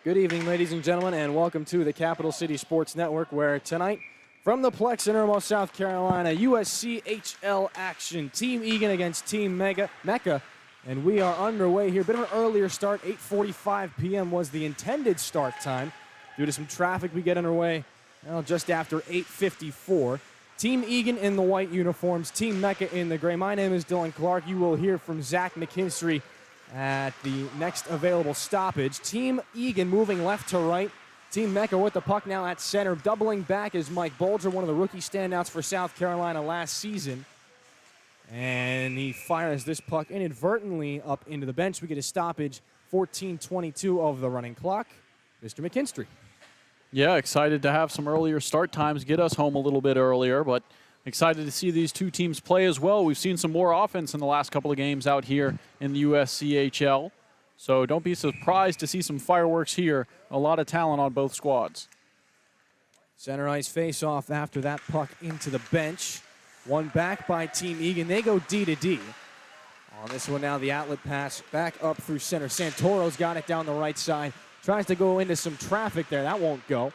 Good evening, ladies and gentlemen, and welcome to the Capital City Sports Network, where tonight, from the Plex in Irmo, South Carolina, USCHL action. Team Egan against Team Mecca, and we are underway here. Bit of an earlier start, 8:45 p.m. was the intended start time. Due to some traffic, we get underway just after 8:54. Team Egan in the white uniforms, Team Mecca in the gray. My name is Dillon Clark. You will hear from Zach McKinstry at the next available stoppage. Team Egan moving left to right. Team Mecca with the puck now at center. Doubling back is Mike Bolger, one of the rookie standouts for South Carolina last season. And he fires this puck inadvertently up into the bench. We get a stoppage, 14:22 of the running clock. Mr. McKinstry. Yeah, excited to have some earlier start times, get us home a little bit earlier, but excited to see these two teams play as well. We've seen some more offense in the last couple of games out here in the USCHL, so don't be surprised to see some fireworks here. A lot of talent on both squads. Center ice face-off after that puck into the bench. One back by Team Egan. They go D to D. On this one now, the outlet pass back up through center. Santoro's got it down the right side. Tries to go into some traffic there. That won't go.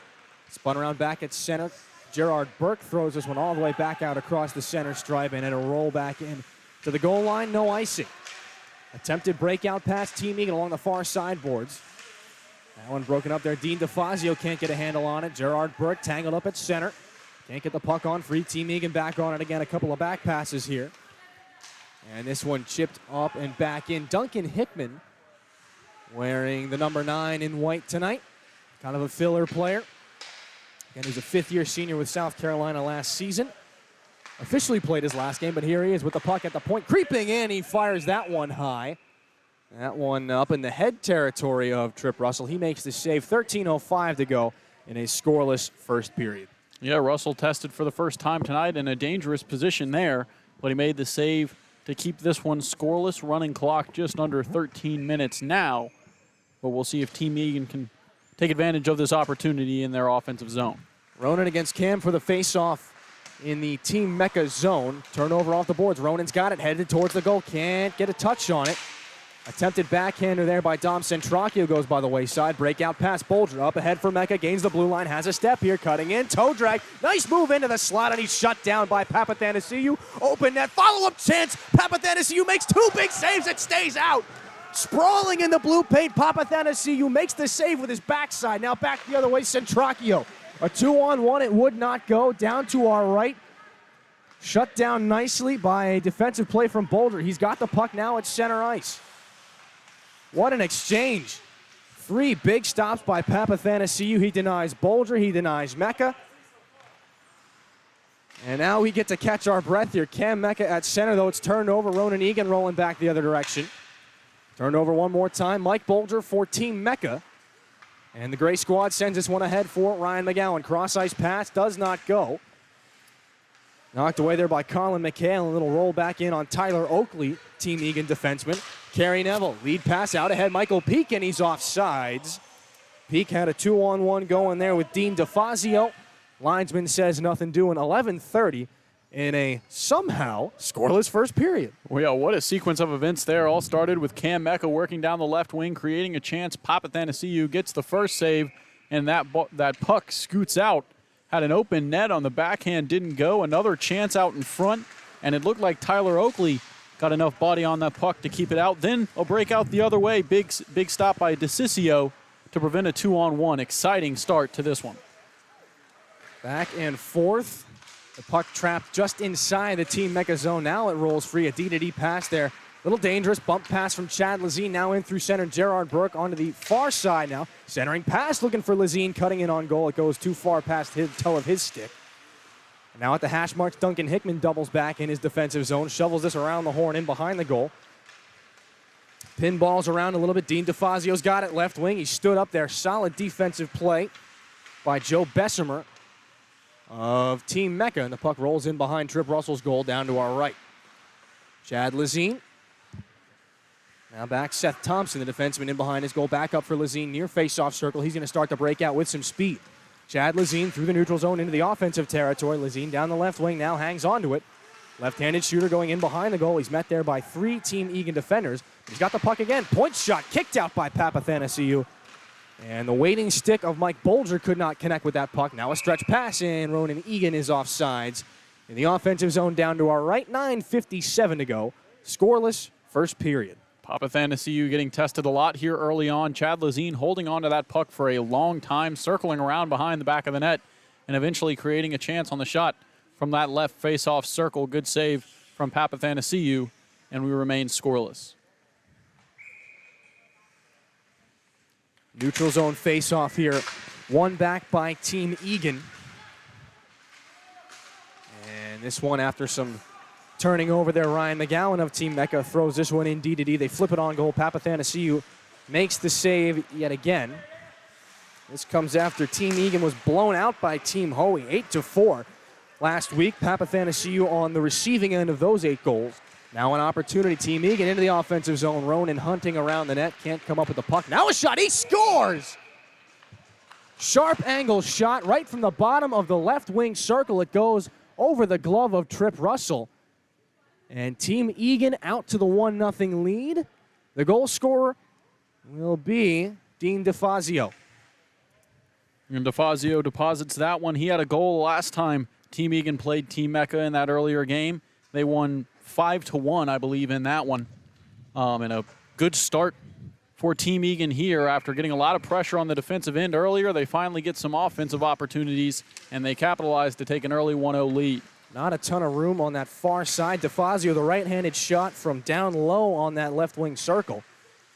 Spun around back at center. Gerard Burke throws this one all the way back out across the center stripe, and it'll roll back in to the goal line. No icing. Attempted breakout pass. Team Egan along the far sideboards. That one broken up there. Dean DeFazio can't get a handle on it. Gerard Burke tangled up at center. Can't get the puck on free. Team Egan back on it again. A couple of back passes here. And this one chipped up and back in. Duncan Hickman wearing the number 9 in white tonight. Kind of a filler player. And he's a fifth-year senior with South Carolina last season. Officially played his last game, but here he is with the puck at the point. Creeping in, he fires that one high. That one up in the head territory of Trip Russell. He makes the save. 13:05 to go in a scoreless first period. Yeah, Russell tested for the first time tonight in a dangerous position there, but he made the save to keep this one scoreless. Running clock just under 13 minutes now, but we'll see if Team Egan can take advantage of this opportunity in their offensive zone. Ronan against Cam for the face-off in the Team Mecca zone. Turnover off the boards. Ronan's got it, headed towards the goal. Can't get a touch on it. Attempted backhander there by Dom Centracchio goes by the wayside. Breakout pass. Bolger up ahead for Mecca. Gains the blue line. Has a step here. Cutting in. Toe drag. Nice move into the slot, and he's shut down by Papathanasiou. Open net. Follow-up chance. Papathanasiou makes 2 big saves. It stays out. Sprawling in the blue paint, Papathanasiou makes the save with his backside. Now back the other way, Centracchio. A 2-on-1, it would not go. Down to our right. Shut down nicely by a defensive play from Bolger. He's got the puck now at center ice. What an exchange. 3 big stops by Papathanasiou. He denies Bolger, he denies Mecca. And now we get to catch our breath here. Cam Mecca at center, though it's turned over. Ronan Egan rolling back the other direction. Turned over one more time. Mike Bolger for Team Mecca. And the gray squad sends this one ahead for Ryan McGowan. Cross-ice pass does not go. Knocked away there by Colin McHale. A little roll back in on Tyler Oakley, Team Egan defenseman. Carrie Neville, lead pass out ahead. Michael Peak, and he's off sides. Peak had a 2-on-1 going there with Dean DeFazio. Linesman says nothing doing. 11:30. In a somehow scoreless first period. Well, yeah, what a sequence of events there. All started with Cam Mecca working down the left wing, creating a chance. Papathanasiou gets the first save, and that puck scoots out. Had an open net on the backhand, didn't go. Another chance out in front, and it looked like Tyler Oakley got enough body on that puck to keep it out. Then a breakout the other way. Big stop by DeCiccio to prevent a 2-on-1. Exciting start to this one. Back and forth. The puck trapped just inside the Team Mecca zone. Now it rolls free. A D-to-D pass there. Little dangerous bump pass from Chad Lazine. Now in through center. Gerard Burke onto the far side now. Centering pass looking for Lazine. Cutting in on goal. It goes too far past his toe of his stick. And now at the hash marks, Duncan Hickman doubles back in his defensive zone. Shovels this around the horn in behind the goal. Pinballs around a little bit. Dean DeFazio's got it left wing. He stood up there. Solid defensive play by Joe Bessemer of Team Mecca, and the puck rolls in behind Trip Russell's goal down to our right. Chad Lazine. Now back Seth Thompson, the defenseman, in behind his goal. Back up for Lazine near face-off circle. He's going to start the breakout with some speed. Chad Lazine through the neutral zone into the offensive territory. Lazine down the left wing now hangs onto it. Left-handed shooter going in behind the goal. He's met there by 3 Team Egan defenders. He's got the puck again. Point shot kicked out by Papathanasiou. And the waiting stick of Mike Bolger could not connect with that puck. Now a stretch pass, and Ronan Egan is offsides. In the offensive zone down to our right, 9:57 to go. Scoreless first period. Papathanasiou getting tested a lot here early on. Chad Lazine holding on to that puck for a long time, circling around behind the back of the net, and eventually creating a chance on the shot from that left face-off circle. Good save from Papathanasiou, and we remain scoreless. Neutral zone face-off here. One back by Team Egan. And this one after some turning over there, Ryan McGowan of Team Mecca throws this one in D to D. They flip it on goal. Papathanasiou makes the save yet again. This comes after Team Egan was blown out by Team Hoey, 8-4 last week. Papathanasiou on the receiving end of those 8 goals. Now an opportunity. Team Egan into the offensive zone. Ronan hunting around the net. Can't come up with the puck. Now a shot. He scores! Sharp angle shot right from the bottom of the left wing circle. It goes over the glove of Trip Russell. And Team Egan out to the 1-0 lead. The goal scorer will be Dean DeFazio. And DeFazio deposits that one. He had a goal last time Team Egan played Team Mecca in that earlier game. They won 5-1, I believe, in that one. And a good start for Team Egan here after getting a lot of pressure on the defensive end earlier. They finally get some offensive opportunities, and they capitalize to take an early 1-0 lead. Not a ton of room on that far side. DeFazio, the right-handed shot from down low on that left wing circle.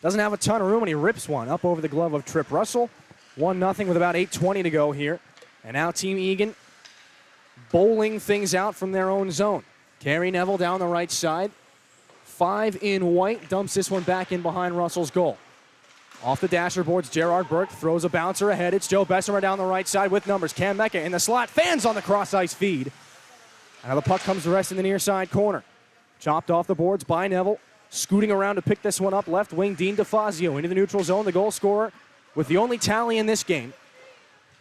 Doesn't have a ton of room, and he rips one up over the glove of Trip Russell. 1-0 with about 8:20 to go here. And now Team Egan bowling things out from their own zone. Carrie Neville down the right side. 5 in white, dumps this one back in behind Russell's goal. Off the dasher boards, Gerard Burke throws a bouncer ahead. It's Joe Bessemer down the right side with numbers. Cam Mecca in the slot, fans on the cross-ice feed. Now the puck comes to rest in the near side corner. Chopped off the boards by Neville. Scooting around to pick this one up, left wing, Dean DeFazio into the neutral zone, the goal scorer with the only tally in this game.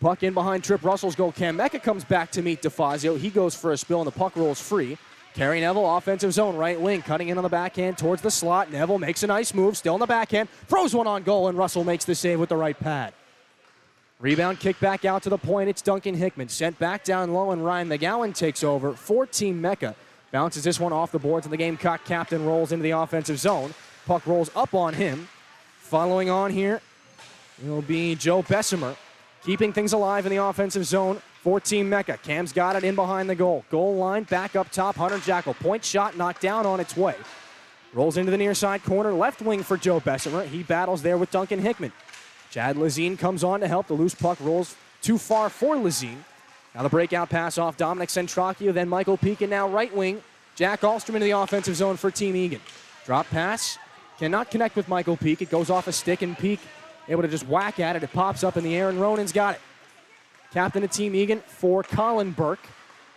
Puck in behind Trip Russell's goal. Cam Mecca comes back to meet DeFazio. He goes for a spill, and the puck rolls free. Carrie Neville, offensive zone, right wing, cutting in on the backhand towards the slot. Neville makes a nice move, still in the backhand, throws one on goal, and Russell makes the save with the right pad. Rebound kick back out to the point. It's Duncan Hickman. Sent back down low, and Ryan McGowan takes over for Team Mecca. Bounces this one off the boards, and the Gamecock captain rolls into the offensive zone. Puck rolls up on him. Following on here will be Joe Bessemer, keeping things alive in the offensive zone for Team Mecca. Cam's got it in behind the goal. Goal line, back up top, Hunter Jackal. Point shot knocked down on its way. Rolls into the near side corner, left wing for Joe Bessemer. He battles there with Duncan Hickman. Chad Lazine comes on to help. The loose puck rolls too far for Lazine. Now the breakout pass off Dominic Centracchio, then Michael Peak, and now right wing, Jack Alstrom into the offensive zone for Team Egan. Drop pass, cannot connect with Michael Peak. It goes off a stick, and Peak able to just whack at it. It pops up in the air, and Ronan's got it. Captain of Team Egan for Colin Burke.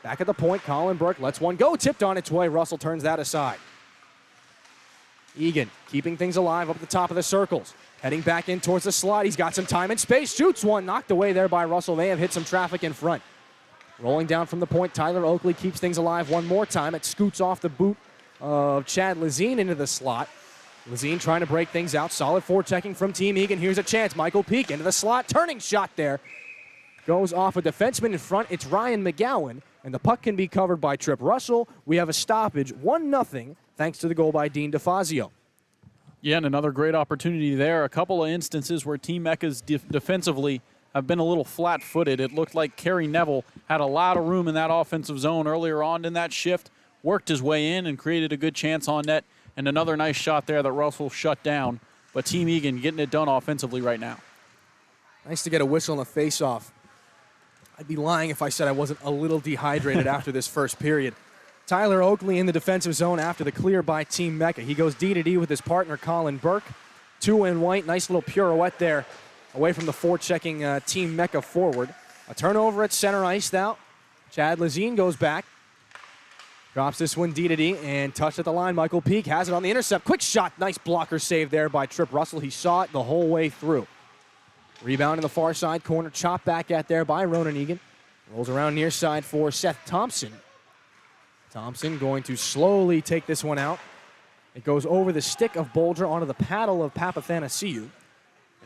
Back at the point, Colin Burke lets one go, tipped on its way. Russell turns that aside. Egan keeping things alive up at the top of the circles. Heading back in towards the slot. He's got some time and space. Shoots one, knocked away there by Russell. May have hit some traffic in front. Rolling down from the point, Tyler Oakley keeps things alive one more time. It scoots off the boot of Chad Lazine into the slot. Lazine trying to break things out. Solid forechecking from Team Egan. Here's a chance. Michael Peak into the slot. Turning shot there. Goes off a defenseman in front. It's Ryan McGowan. And the puck can be covered by Trip Russell. We have a stoppage, 1-0, thanks to the goal by Dean DeFazio. Yeah, and another great opportunity there. A couple of instances where Team Mecca's defensively have been a little flat-footed. It looked like Carrie Neville had a lot of room in that offensive zone earlier on in that shift, worked his way in and created a good chance on net, and another nice shot there that Russell shut down. But Team Egan getting it done offensively right now. Nice to get a whistle on the face-off. I'd be lying if I said I wasn't a little dehydrated after this first period. Tyler Oakley in the defensive zone after the clear by Team Mecca. He goes D to D with his partner, Colin Burke. 2 in white, nice little pirouette there away from the forechecking Team Mecca forward. A turnover at center ice now. Chad Lazine goes back. Drops this one D to D and touched at the line. Michael Peak has it on the intercept. Quick shot, nice blocker save there by Trip Russell. He saw it the whole way through. Rebound in the far side corner, chopped back at there by Ronan Egan. Rolls around near side for Seth Thompson. Thompson going to slowly take this one out. It goes over the stick of Bolger onto the paddle of Papathanasiou.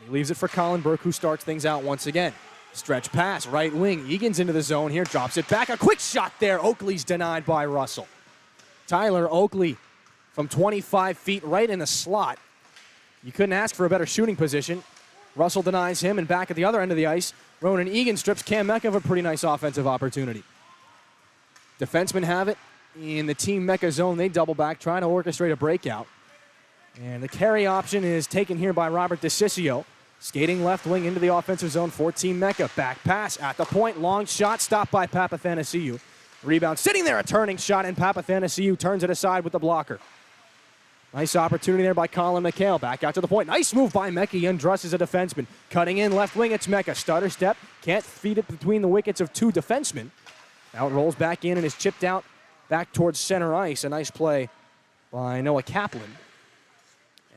He leaves it for Colin Burke, who starts things out once again. Stretch pass, right wing. Egan's into the zone here, drops it back. A quick shot there. Oakley's denied by Russell. Tyler Oakley from 25 feet right in the slot. You couldn't ask for a better shooting position. Russell denies him, and back at the other end of the ice, Ronan Egan strips Cam Mecca of a pretty nice offensive opportunity. Defensemen have it in the Team Mecca zone. They double back, trying to orchestrate a breakout. And the carry option is taken here by Robert DeCiccio. Skating left wing into the offensive zone for Team Mecca. Back pass at the point. Long shot stopped by Papathanassiou. Rebound sitting there, a turning shot, and Papathanassiou turns it aside with the blocker. Nice opportunity there by Colin McHale. Back out to the point. Nice move by Mecca. He undresses a defenseman. Cutting in left wing, it's Mecca. Stutter step. Can't feed it between the wickets of two defensemen. Now it rolls back in and is chipped out back towards center ice. A nice play by Noah Kaplan.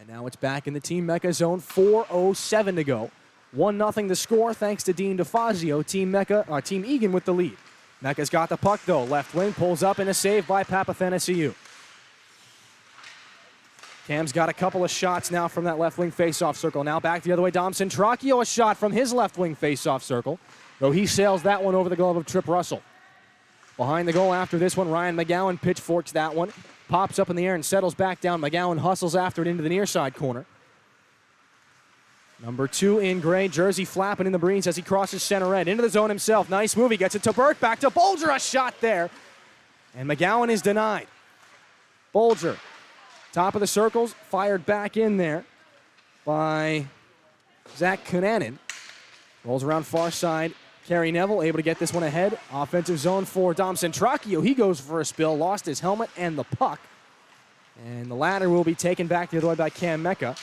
And now it's back in the Team Mecca zone. 4:07 to go. 1-0 the score thanks to Dean DeFazio. Team Egan with the lead. Mecca's got the puck though. Left wing pulls up and a save by Papathanassiou. Cam's got a couple of shots now from that left wing faceoff circle. Now back the other way. Dom Centracchio, a shot from his left wing faceoff circle, though he sails that one over the glove of Trip Russell. Behind the goal after this one, Ryan McGowan pitchforks that one. Pops up in the air and settles back down. McGowan hustles after it into the near side corner. Number 2 in gray, jersey flapping in the breeze as he crosses center red. Into the zone himself. Nice move. He gets it to Burke. Back to Bolger. A shot there. And McGowan is denied. Bolger, top of the circles, fired back in there by Zach Cunanan. Rolls around far side. Carrie Neville able to get this one ahead. Offensive zone for Dom Centracchio. He goes for a spill, lost his helmet and the puck. And the latter will be taken back the other way by Cam Mecca.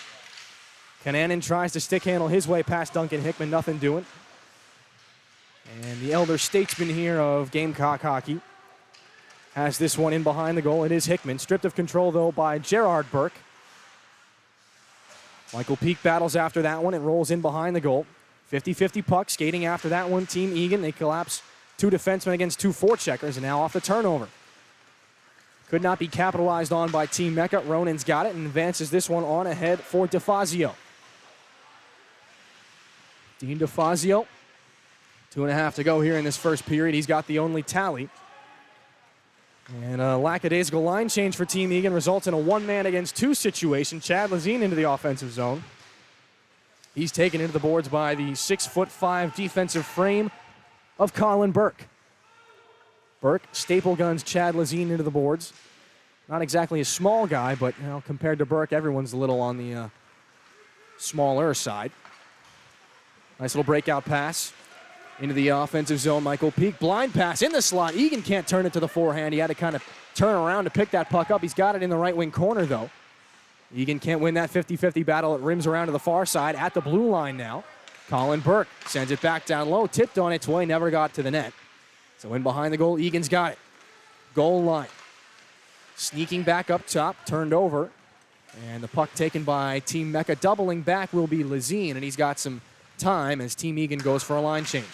Cunanan tries to stick handle his way past Duncan Hickman, nothing doing. And the elder statesman here of Gamecock hockey has this one in behind the goal. It is Hickman. Stripped of control, though, by Gerard Burke. Michael Peake battles after that one. It rolls in behind the goal. 50-50 puck. Skating after that one, Team Egan. They collapse 2 defensemen against 2 forecheckers, and now off the turnover. Could not be capitalized on by Team Mecca. Ronan's got it and advances this one on ahead for DeFazio. Dean DeFazio. 2.5 to go here in this first period. He's got the only tally. And a lackadaisical line change for Team Egan results in a 1-man against 2 situation. Chad Lazine into the offensive zone. He's taken into the boards by the 6'5" defensive frame of Colin Burke. Burke staple guns Chad Lazine into the boards. Not exactly a small guy, but compared to Burke, everyone's a little on the smaller side. Nice little breakout pass into the offensive zone. Michael Peake, blind pass in the slot. Egan can't turn it to the forehand. He had to kind of turn around to pick that puck up. He's got it in the right wing corner, though. Egan can't win that 50-50 battle. It rims around to the far side at the blue line now. Colin Burke sends it back down low, tipped on its way, never got to the net. So in behind the goal, Egan's got it. Goal line. Sneaking back up top, turned over. And the puck taken by Team Mecca. Doubling back will be Lazine, and he's got some time as Team Egan goes for a line change.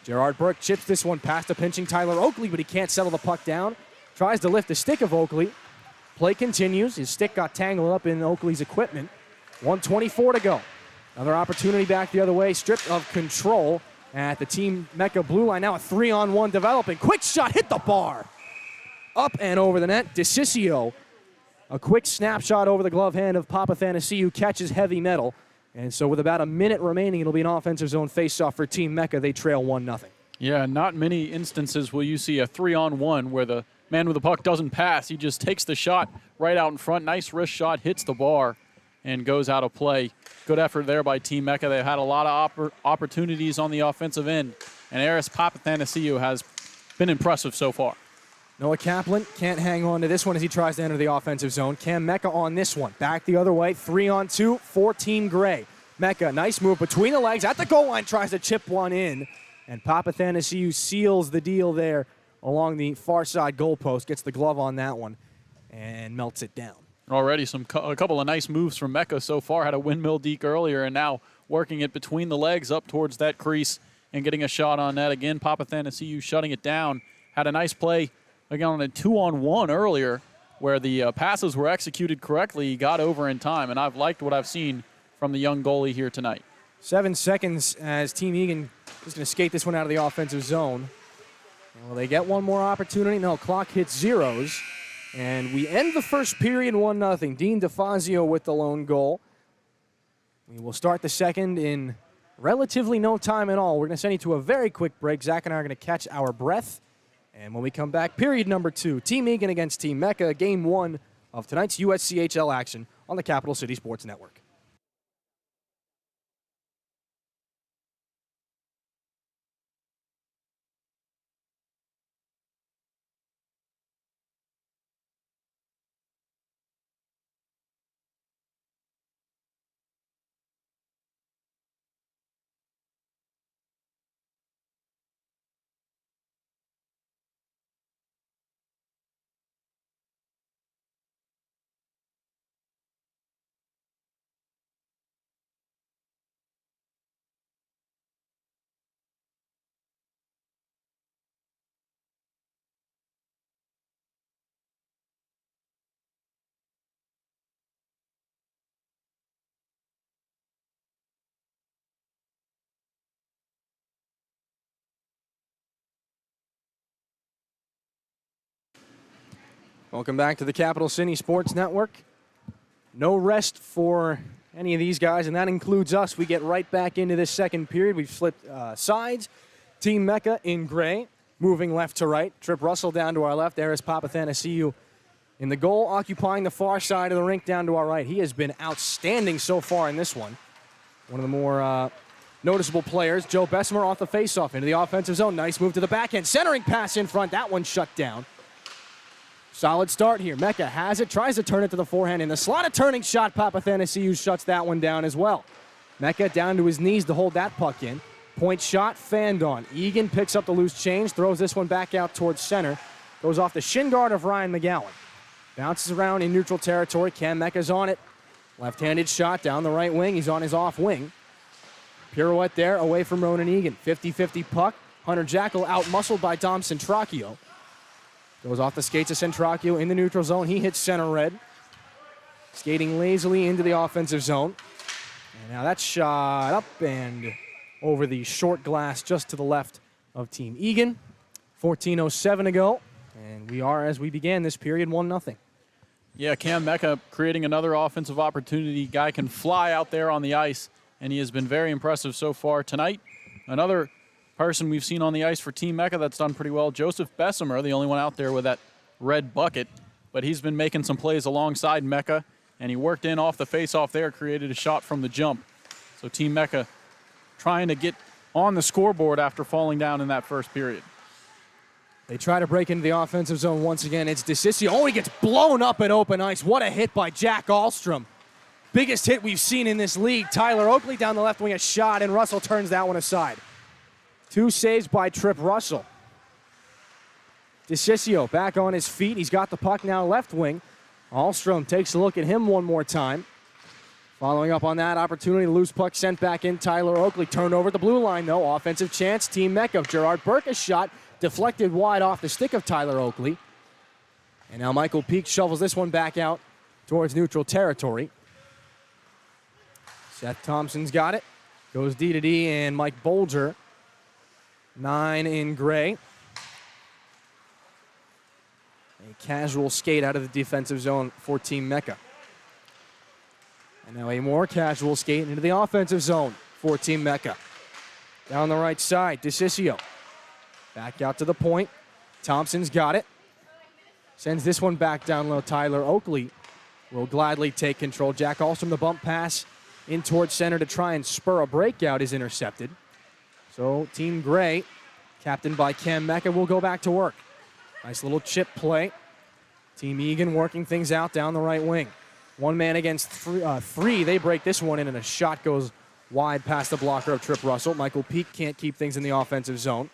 Gerard Burke chips this one past a pinching Tyler Oakley, but he can't settle the puck down. Tries to lift the stick of Oakley. Play continues. His stick got tangled up in Oakley's equipment. 1:24 to go. Another opportunity back the other way. Stripped of control at the Team Mecca blue line. Now a 3-on-1 developing. Quick shot, hit the bar. Up and over the net. DeCiccio. A quick snapshot over the glove hand of Papathanassiou, catches heavy metal. And so with about a minute remaining, it'll be an offensive zone faceoff for Team Mecca. They trail 1-0. Yeah, not many instances will you see a 3-on-1 where the man with the puck doesn't pass. He just takes the shot right out in front. Nice wrist shot, hits the bar, and goes out of play. Good effort there by Team Mecca. They've had a lot of opportunities on the offensive end, and Aris Papathanassiou has been impressive so far. Noah Kaplan can't hang on to this one as he tries to enter the offensive zone. Cam Mecca on this one. Back the other way, 3-on-2 for Team Gray. Mecca, nice move between the legs at the goal line, tries to chip one in. And Papathanassiou seals the deal there along the far side goalpost, gets the glove on that one, and melts it down. Already a couple of nice moves from Mecca so far. Had a windmill deke earlier, and now working it between the legs up towards that crease and getting a shot on that. Again, Papathanassiou shutting it down. Had a nice play again on a 2-on-1 earlier where the passes were executed correctly. He got over in time, and I've liked what I've seen from the young goalie here tonight. 7 seconds as Team Egan is going to skate this one out of the offensive zone. Will they get one more opportunity? No, clock hits zeros. And we end the first period 1-0. Dean DeFazio with the lone goal. We will start the second in relatively no time at all. We're going to send you to a very quick break. Zach and I are going to catch our breath. And when we come back, period number 2, Team Egan against Team Mecca, game 1 of tonight's USCHL action on the Capital City Sports Network. Welcome back to the Capital City Sports Network. No rest for any of these guys, and that includes us. We get right back into this second period. We've flipped sides. Team Mecca in gray, moving left to right. Trip Russell down to our left. There is Papathanasiou in the goal, occupying the far side of the rink down to our right. He has been outstanding so far in this one. One of the more noticeable players. Joe Bessemer off the faceoff into the offensive zone. Nice move to the backhand. Centering pass in front. That one shut down. Solid start here. Mecca has it, tries to turn it to the forehand. In the slot, a turning shot. Papathanasiou shuts that one down as well. Mecca down to his knees to hold that puck in. Point shot, fanned on. Egan picks up the loose change, throws this one back out towards center. Goes off the shin guard of Ryan McGowan. Bounces around in neutral territory. Cam Mecca's on it. Left-handed shot down the right wing. He's on his off wing. Pirouette there, away from Ronan Egan. 50-50 puck. Hunter Jackal out-muscled by Dom Centracchio. Goes off the skates of Centracchio in the neutral zone. He hits center red. Skating lazily into the offensive zone. And now that's shot up and over the short glass just to the left of Team Egan. 14:07 to go. And we are, as we began this period, 1-0. Yeah, Cam Mecca creating another offensive opportunity. Guy can fly out there on the ice, and he has been very impressive so far tonight. Another person we've seen on the ice for Team Mecca that's done pretty well, Joseph Bessemer, the only one out there with that red bucket. But he's been making some plays alongside Mecca, and he worked in off the face-off there, created a shot from the jump. So Team Mecca trying to get on the scoreboard after falling down in that first period. They try to break into the offensive zone once again. It's DeCiccio. Oh, he gets blown up at open ice. What a hit by Jack Ahlstrom. Biggest hit we've seen in this league. Tyler Oakley down the left wing, a shot, and Russell turns that one aside. 2 saves by Trip Russell. DeCiccio back on his feet. He's got the puck now left wing. Ahlstrom takes a look at him one more time. Following up on that opportunity, loose puck sent back in. Tyler Oakley turned over at the blue line, though. Offensive chance, Team Mecca. Gerard Burke, a shot deflected wide off the stick of Tyler Oakley. And now Michael Peak shovels this one back out towards neutral territory. Seth Thompson's got it. Goes D-to-D, and Mike Bolger, 9 in gray. A casual skate out of the defensive zone for Team Mecca. And now a more casual skate into the offensive zone for Team Mecca. Down the right side, DeCiccio. Back out to the point. Thompson's got it. Sends this one back down low. Tyler Oakley will gladly take control. Jack Ahlstrom, the bump pass in towards center to try and spur a breakout, is intercepted. So Team Gray, captained by Cam Mecca, will go back to work. Nice little chip play. Team Egan working things out down the right wing. One man against three. They break this one in, and a shot goes wide past the blocker of Trip Russell. Michael Peak can't keep things in the offensive zone.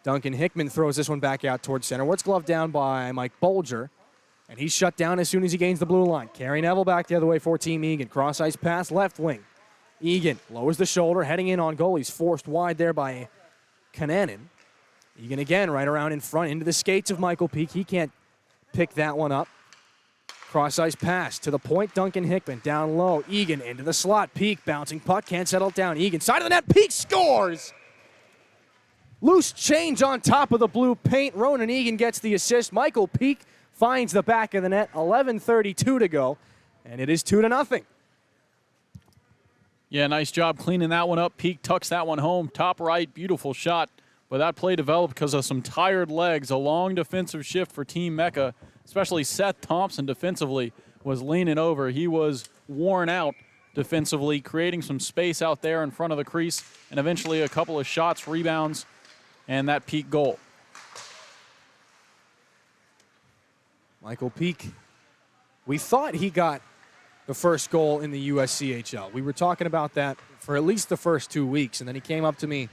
Duncan Hickman throws this one back out towards center. It's gloved down by Mike Bolger, and he's shut down as soon as he gains the blue line. Carrie Neville back the other way for Team Egan. Cross-ice pass, left wing. Egan lowers the shoulder, heading in on goal. He's forced wide there by Kananen. Egan again right around in front into the skates of Michael Peak. He can't pick that one up. Cross-ice pass to the point, Duncan Hickman. Down low, Egan into the slot. Peak bouncing puck, can't settle it down. Egan, side of the net, Peak scores! Loose change on top of the blue paint. Ronan Egan gets the assist. Michael Peak finds the back of the net. 11:32 to go, and it is 2-0. Yeah, nice job cleaning that one up. Peak tucks that one home. Top right, beautiful shot. But that play developed because of some tired legs. A long defensive shift for Team Mecca, especially Seth Thompson defensively was leaning over. He was worn out defensively, creating some space out there in front of the crease, and eventually a couple of shots, rebounds, and that Peak goal. Michael Peak, we thought he got the first goal in the USCHL. We were talking about that for at least the first 2 weeks, and then he came up to me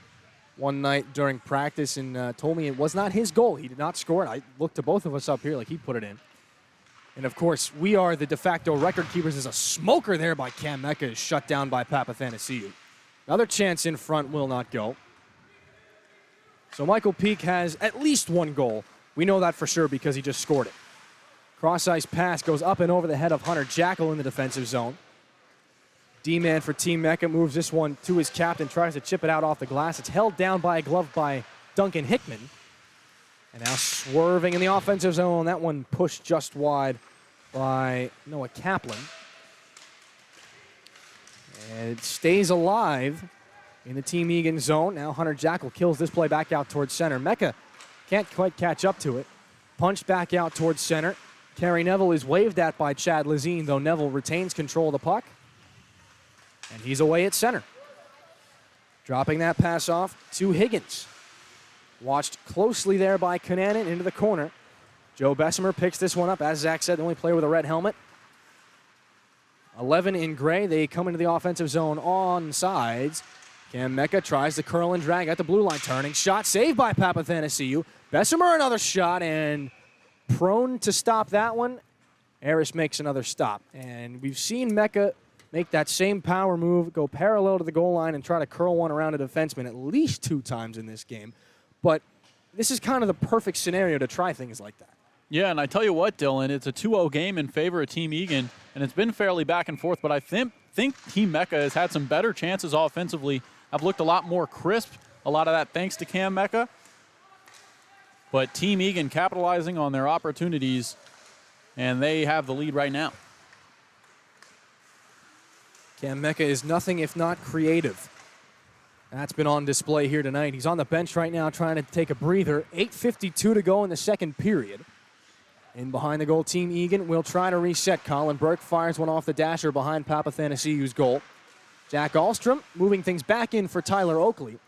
one night during practice and told me it was not his goal. He did not score it. I looked to both of us up here like he put it in. And, of course, we are the de facto record keepers. There's a smoker there by Cam Mecca, is shut down by Papathanasiou. Another chance in front will not go. So Michael Peak has at least one goal. We know that for sure because he just scored it. Cross-ice pass goes up and over the head of Hunter Jackal in the defensive zone. D-man for Team Mecca moves this one to his captain, tries to chip it out off the glass. It's held down by a glove by Duncan Hickman. And now swerving in the offensive zone. That one pushed just wide by Noah Kaplan. And it stays alive in the Team Egan zone. Now Hunter Jackal kills this play back out towards center. Mecca can't quite catch up to it. Punched back out towards center. Carrie Neville is waved at by Chad Lazine, though Neville retains control of the puck. And he's away at center. Dropping that pass off to Higgins. Watched closely there by Cunanan into the corner. Joe Bessemer picks this one up. As Zach said, the only player with a red helmet. 11 in gray. They come into the offensive zone on sides. Cam Mecca tries to curl and drag at the blue line. Turning shot saved by Papathanasiou. Bessemer another shot and prone to stop that one. Harris makes another stop. And we've seen Mecca make that same power move, go parallel to the goal line and try to curl one around a defenseman at least 2 times in this game. But this is kind of the perfect scenario to try things like that. Yeah, and I tell you what, Dillon, it's a 2-0 game in favor of Team Egan, and it's been fairly back and forth, but I think Team Mecca has had some better chances offensively. I've looked a lot more crisp, a lot of that thanks to Cam Mecca. But Team Egan capitalizing on their opportunities, and they have the lead right now. Cam Mecca is nothing if not creative. That's been on display here tonight. He's on the bench right now trying to take a breather. 8:52 to go in the second period. In behind the goal, Team Egan will try to reset. Colin Burke fires one off the dasher behind Papathanasiou's goal. Jack Ahlstrom moving things back in for Tyler Oakley.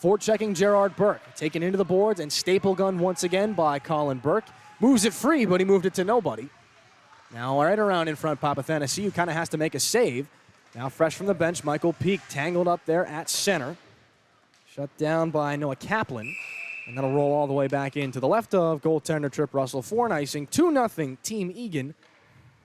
Forechecking Gerard Burke. Taken into the boards and staple gun once again by Colin Burke. Moves it free, but he moved it to nobody. Now right around in front, Papathanasiou kind of has to make a save. Now fresh from the bench, Michael Peak tangled up there at center. Shut down by Noah Kaplan. And that'll roll all the way back into the left of goaltender Trip Russell for an icing. 2-0 Team Egan.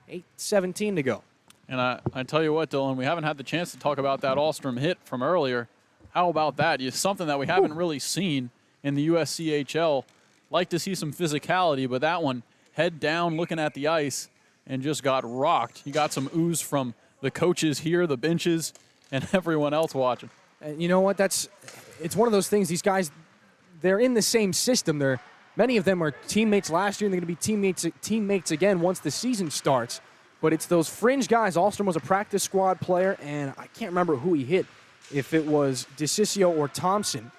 8:17 to go. And I tell you what, Dillon, we haven't had the chance to talk about that Ahlstrom hit from earlier. How about that? It's something that we haven't really seen in the USCHL. Like to see some physicality, but that one, head down, looking at the ice, and just got rocked. You got some ooze from the coaches here, the benches, and everyone else watching. And you know what? It's one of those things. These guys, they're in the same system. Many of them are teammates last year, and they're going to be teammates again once the season starts. But it's those fringe guys. Ahlstrom was a practice squad player, and I can't remember who he hit, if it was DeCiccio or Thompson.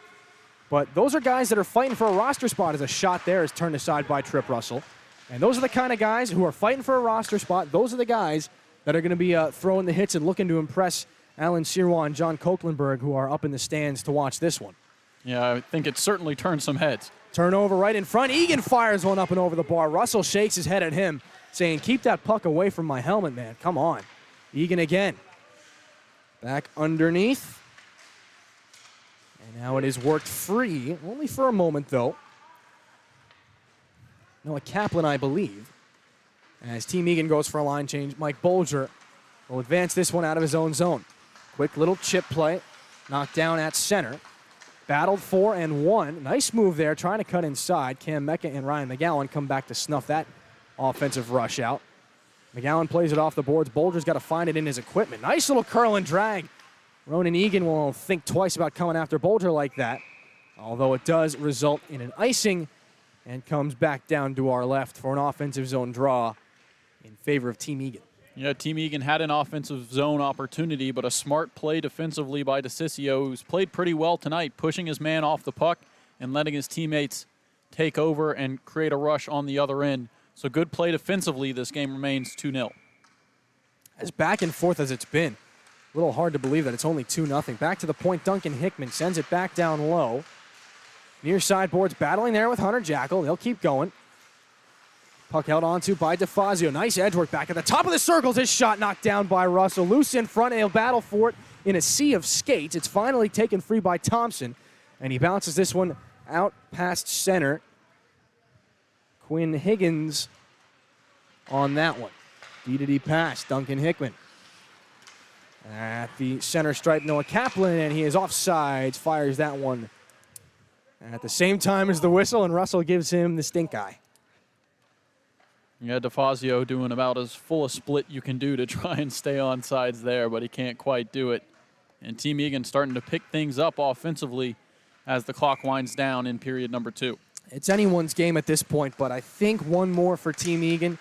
But those are guys that are fighting for a roster spot as a shot there is turned aside by Trip Russell. And those are the kind of guys who are fighting for a roster spot. Those are the guys that are going to be throwing the hits and looking to impress Alan Sirois and John Koeklenberg, who are up in the stands to watch this one. Yeah, I think it certainly turned some heads. Turnover right in front. Egan fires one up and over the bar. Russell shakes his head at him, saying, keep that puck away from my helmet, man. Come on. Egan again. Back underneath. And now it is worked free. Only for a moment, though. Noah Kaplan, I believe. As Team Egan goes for a line change, Mike Bolger will advance this one out of his own zone. Quick little chip play. Knocked down at center. Battled for and won. Nice move there, trying to cut inside. Cam Mecca and Ryan McGowan come back to snuff that offensive rush out. McGowan plays it off the boards. Bolger's got to find it in his equipment. Nice little curl and drag. Ronan Egan will think twice about coming after Bolger like that, although it does result in an icing and comes back down to our left for an offensive zone draw in favor of Team Egan. Yeah, Team Egan had an offensive zone opportunity, but a smart play defensively by DeCiccio, who's played pretty well tonight, pushing his man off the puck and letting his teammates take over and create a rush on the other end. So good play defensively. This game remains 2-0. As back and forth as it's been, a little hard to believe that it's only 2-0. Back to the point, Duncan Hickman sends it back down low. Near sideboards, battling there with Hunter Jackal. They'll keep going. Puck held onto by DeFazio. Nice edge work back at the top of the circles. His shot knocked down by Russell. Loose in front, and he'll battle for it in a sea of skates. It's finally taken free by Thompson, and he bounces this one out past center. Quinn Higgins on that one. D-to-D pass, Duncan Hickman. At the center stripe, Noah Kaplan, and he is offsides, fires that one at the same time as the whistle, and Russell gives him the stink eye. Yeah, DeFazio doing about as full a split you can do to try and stay on sides there, but he can't quite do it. And Team Egan starting to pick things up offensively as the clock winds down in period number 2. It's anyone's game at this point, but I think one more for Team Egan.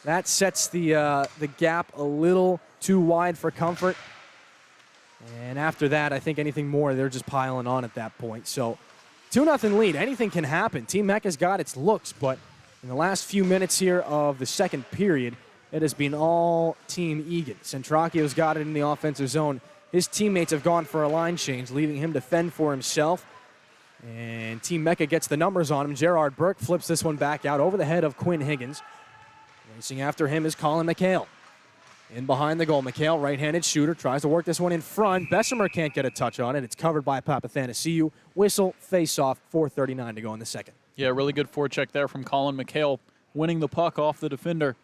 That sets the gap a little too wide for comfort. And after that, I think anything more, they're just piling on at that point. So 2-0 lead. Anything can happen. Team Mecca's got its looks, but in the last few minutes here of the second period, it has been all Team Egan. Centracchio's got it in the offensive zone. His teammates have gone for a line change, leaving him to fend for himself. And Team Mecca gets the numbers on him. Gerard Burke flips this one back out over the head of Quinn Higgins. Racing after him is Colin McHale. In behind the goal, McHale, right-handed shooter, tries to work this one in front. Bessemer can't get a touch on it. It's covered by Papathanassiou. Whistle, face-off, 4:39 to go in the second. Yeah, really good forecheck there from Colin McHale, winning the puck off the defender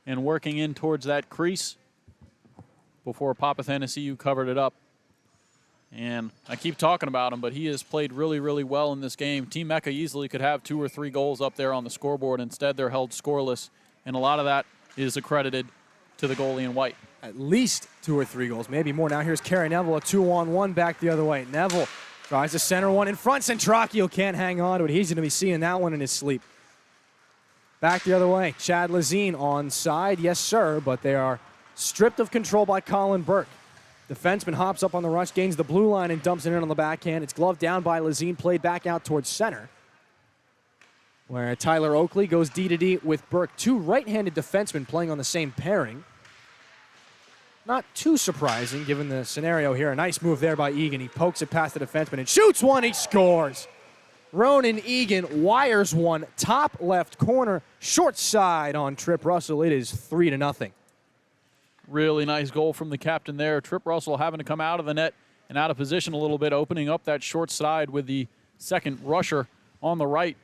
and working in towards that crease before Papathanassiou covered it up. And I keep talking about him, but he has played really, really well in this game. Team Mecca easily could have 2 or 3 goals up there on the scoreboard. Instead, they're held scoreless, and a lot of that is accredited to the goalie in white. At least 2 or 3 goals, maybe more. Now here's Carrie Neville, a 2-on-1 back the other way. Neville tries to center one in front. Centracchio can't hang on to it. He's going to be seeing that one in his sleep. Back the other way. Chad Lazine on side. Yes, sir, but they are stripped of control by Colin Burke. Defenseman hops up on the rush, gains the blue line, and dumps it in on the backhand. It's gloved down by Lazine, played back out towards center, where Tyler Oakley goes D-to-D with Burke. 2 right-handed defensemen playing on the same pairing. Not too surprising, given the scenario here. A nice move there by Egan. He pokes it past the defenseman and shoots one. He scores. Ronan Egan wires one, top left corner, short side on Trip Russell. It is 3-0. Really nice goal from the captain there. Trip Russell having to come out of the net and out of position a little bit, opening up that short side with the second rusher on the right.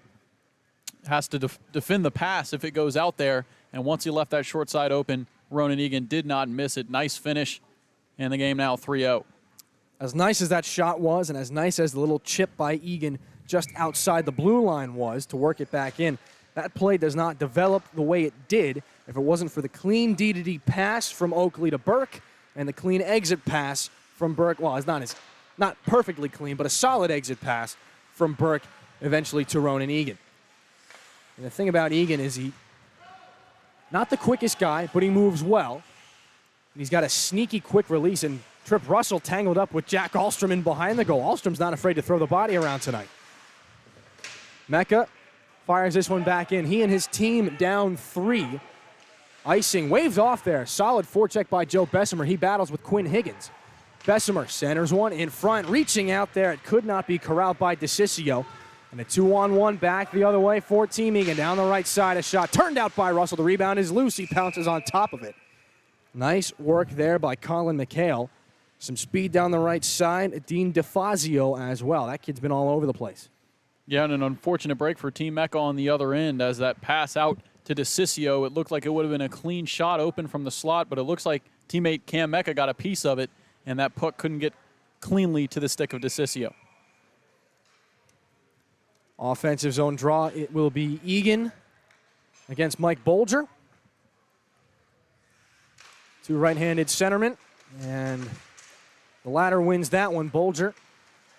Has to defend the pass if it goes out there. And once he left that short side open, Ronan Egan did not miss it. Nice finish, and the game now 3-0. As nice as that shot was, and as nice as the little chip by Egan just outside the blue line was to work it back in, that play does not develop the way it did if it wasn't for the clean D-to-D pass from Oakley to Burke and the clean exit pass from Burke. Well, it's not perfectly clean, but a solid exit pass from Burke eventually to Ronan Egan. And the thing about Egan is he not the quickest guy, but he moves well. And he's got a sneaky quick release, and Trip Russell tangled up with Jack Ahlstrom in behind the goal. Ahlstrom's not afraid to throw the body around tonight. Mecca fires this one back in. He and his team down 3. Icing waved off there. Solid forecheck by Joe Bessemer. He battles with Quinn Higgins. Bessemer centers one in front, reaching out there. It could not be corralled by DeCiccio. And a 2-on-1 back the other way for Team Egan. Down the right side, a shot turned out by Russell. The rebound is loose. He pounces on top of it. Nice work there by Colin McHale. Some speed down the right side. Dean DeFazio as well. That kid's been all over the place. Yeah, and an unfortunate break for Team Mecca on the other end as that pass out to DeCiccio. It looked like it would have been a clean shot open from the slot, but it looks like teammate Cam Mecca got a piece of it, and that puck couldn't get cleanly to the stick of DeCiccio. Offensive zone draw. It will be Egan against Mike Bolger. Two right-handed centermen, and the latter wins that one. Bolger.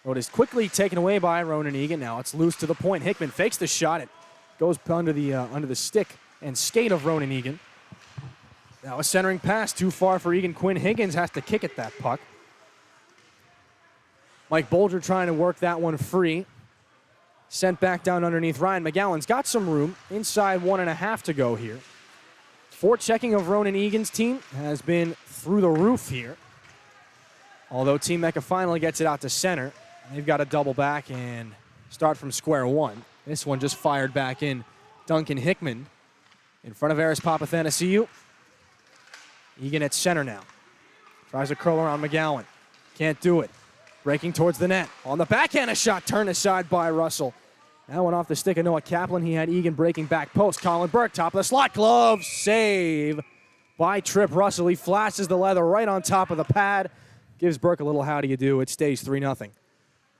It is quickly taken away by Ronan Egan. Now it's loose to the point. Hickman fakes the shot. It goes under the stick and skate of Ronan Egan. Now a centering pass too far for Egan. Quinn Higgins has to kick at that puck. Mike Bolger trying to work that one free. Sent back down underneath. Ryan McGowan's got some room. Inside 1.5 to go here. Forechecking of Ronan Egan's team has been through the roof here. Although Team Mecca finally gets it out to center. They've got to double back and start from square one. This one just fired back in. Duncan Hickman in front of Aris Papathanassiou. Egan at center now. Tries to curl around McGowan. Can't do it. Breaking towards the net. On the backhand, a shot turned aside by Russell. That one off the stick of Noah Kaplan. He had Egan breaking back post. Colin Burke, top of the slot. Glove save by Trip Russell. He flashes the leather right on top of the pad. Gives Burke a little how do you do. It stays 3-0.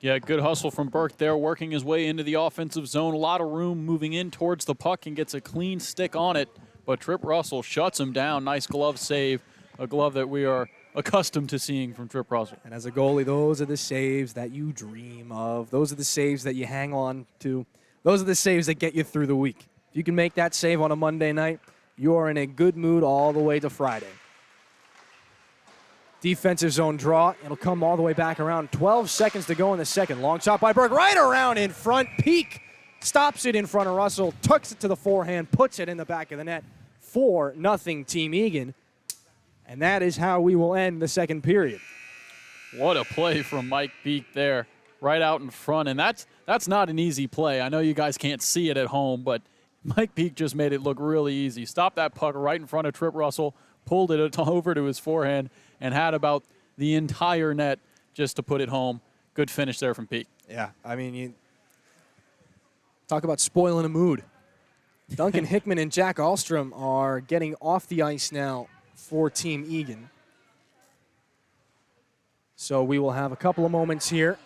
Yeah, good hustle from Burke there, working his way into the offensive zone. A lot of room moving in towards the puck and gets a clean stick on it. But Trip Russell shuts him down. Nice glove save, a glove that we are accustomed to seeing from Trip Russell. And as a goalie, those are the saves that you dream of. Those are the saves that you hang on to. Those are the saves that get you through the week. If you can make that save on a Monday night, you are in a good mood all the way to Friday. Defensive zone draw. It'll come all the way back around. 12 seconds to go in the second. Long shot by Burke. Right around in front. Peak stops it in front of Russell. Tucks it to the forehand. Puts it in the back of the net. 4-0 Team Egan. And that is how we will end the second period. What a play from Mike Peak there. Right out in front. And that's not an easy play. I know you guys can't see it at home, but Mike Peak just made it look really easy. Stopped that puck right in front of Trip Russell. Pulled it over to his forehand and had about the entire net just to put it home. Good finish there from Peak. Yeah, I mean, you talk about spoiling a mood. Duncan Hickman and Jack Ahlstrom are getting off the ice now for Team Egan. So we will have a couple of moments here.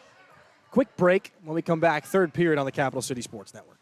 Quick break. When we come back, third period on the Capital City Sports Network.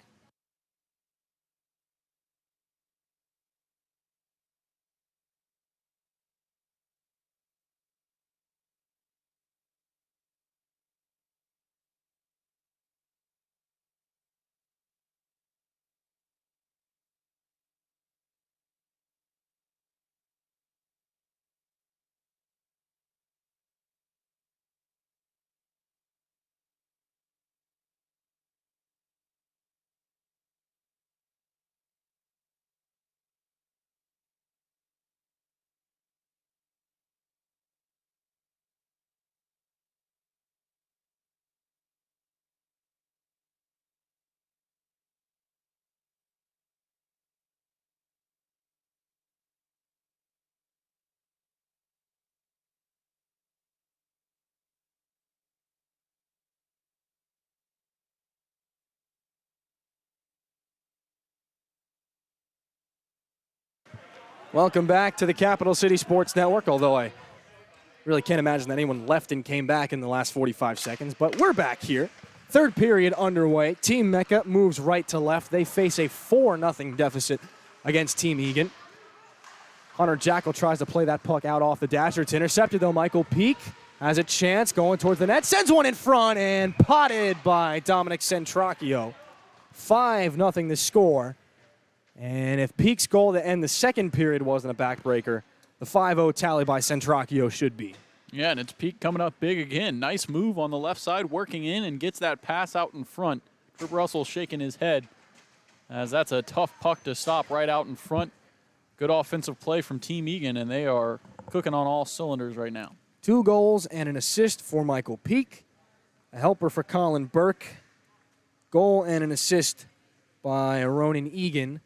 Welcome back to the Capital City Sports Network, although I really can't imagine that anyone left and came back in the last 45 seconds, but we're back here. Third period underway. Team Mecca moves right to left. They face a 4-0 deficit against Team Egan. Hunter Jackal tries to play that puck out off the dasher. It's intercepted, though. Michael Peak has a chance going towards the net. Sends one in front and potted by Dominic Centracchio. 5-0 the score. And if Peak's goal to end the second period wasn't a backbreaker, the 5-0 tally by Centracchio should be. Yeah, and it's Peak coming up big again. Nice move on the left side, working in and gets that pass out in front. Trip Russell shaking his head as that's a tough puck to stop right out in front. Good offensive play from Team Egan, and they are cooking on all cylinders right now. 2 goals and an assist for Michael Peak. A helper for Colin Burke. Goal and an assist by Ronan Egan.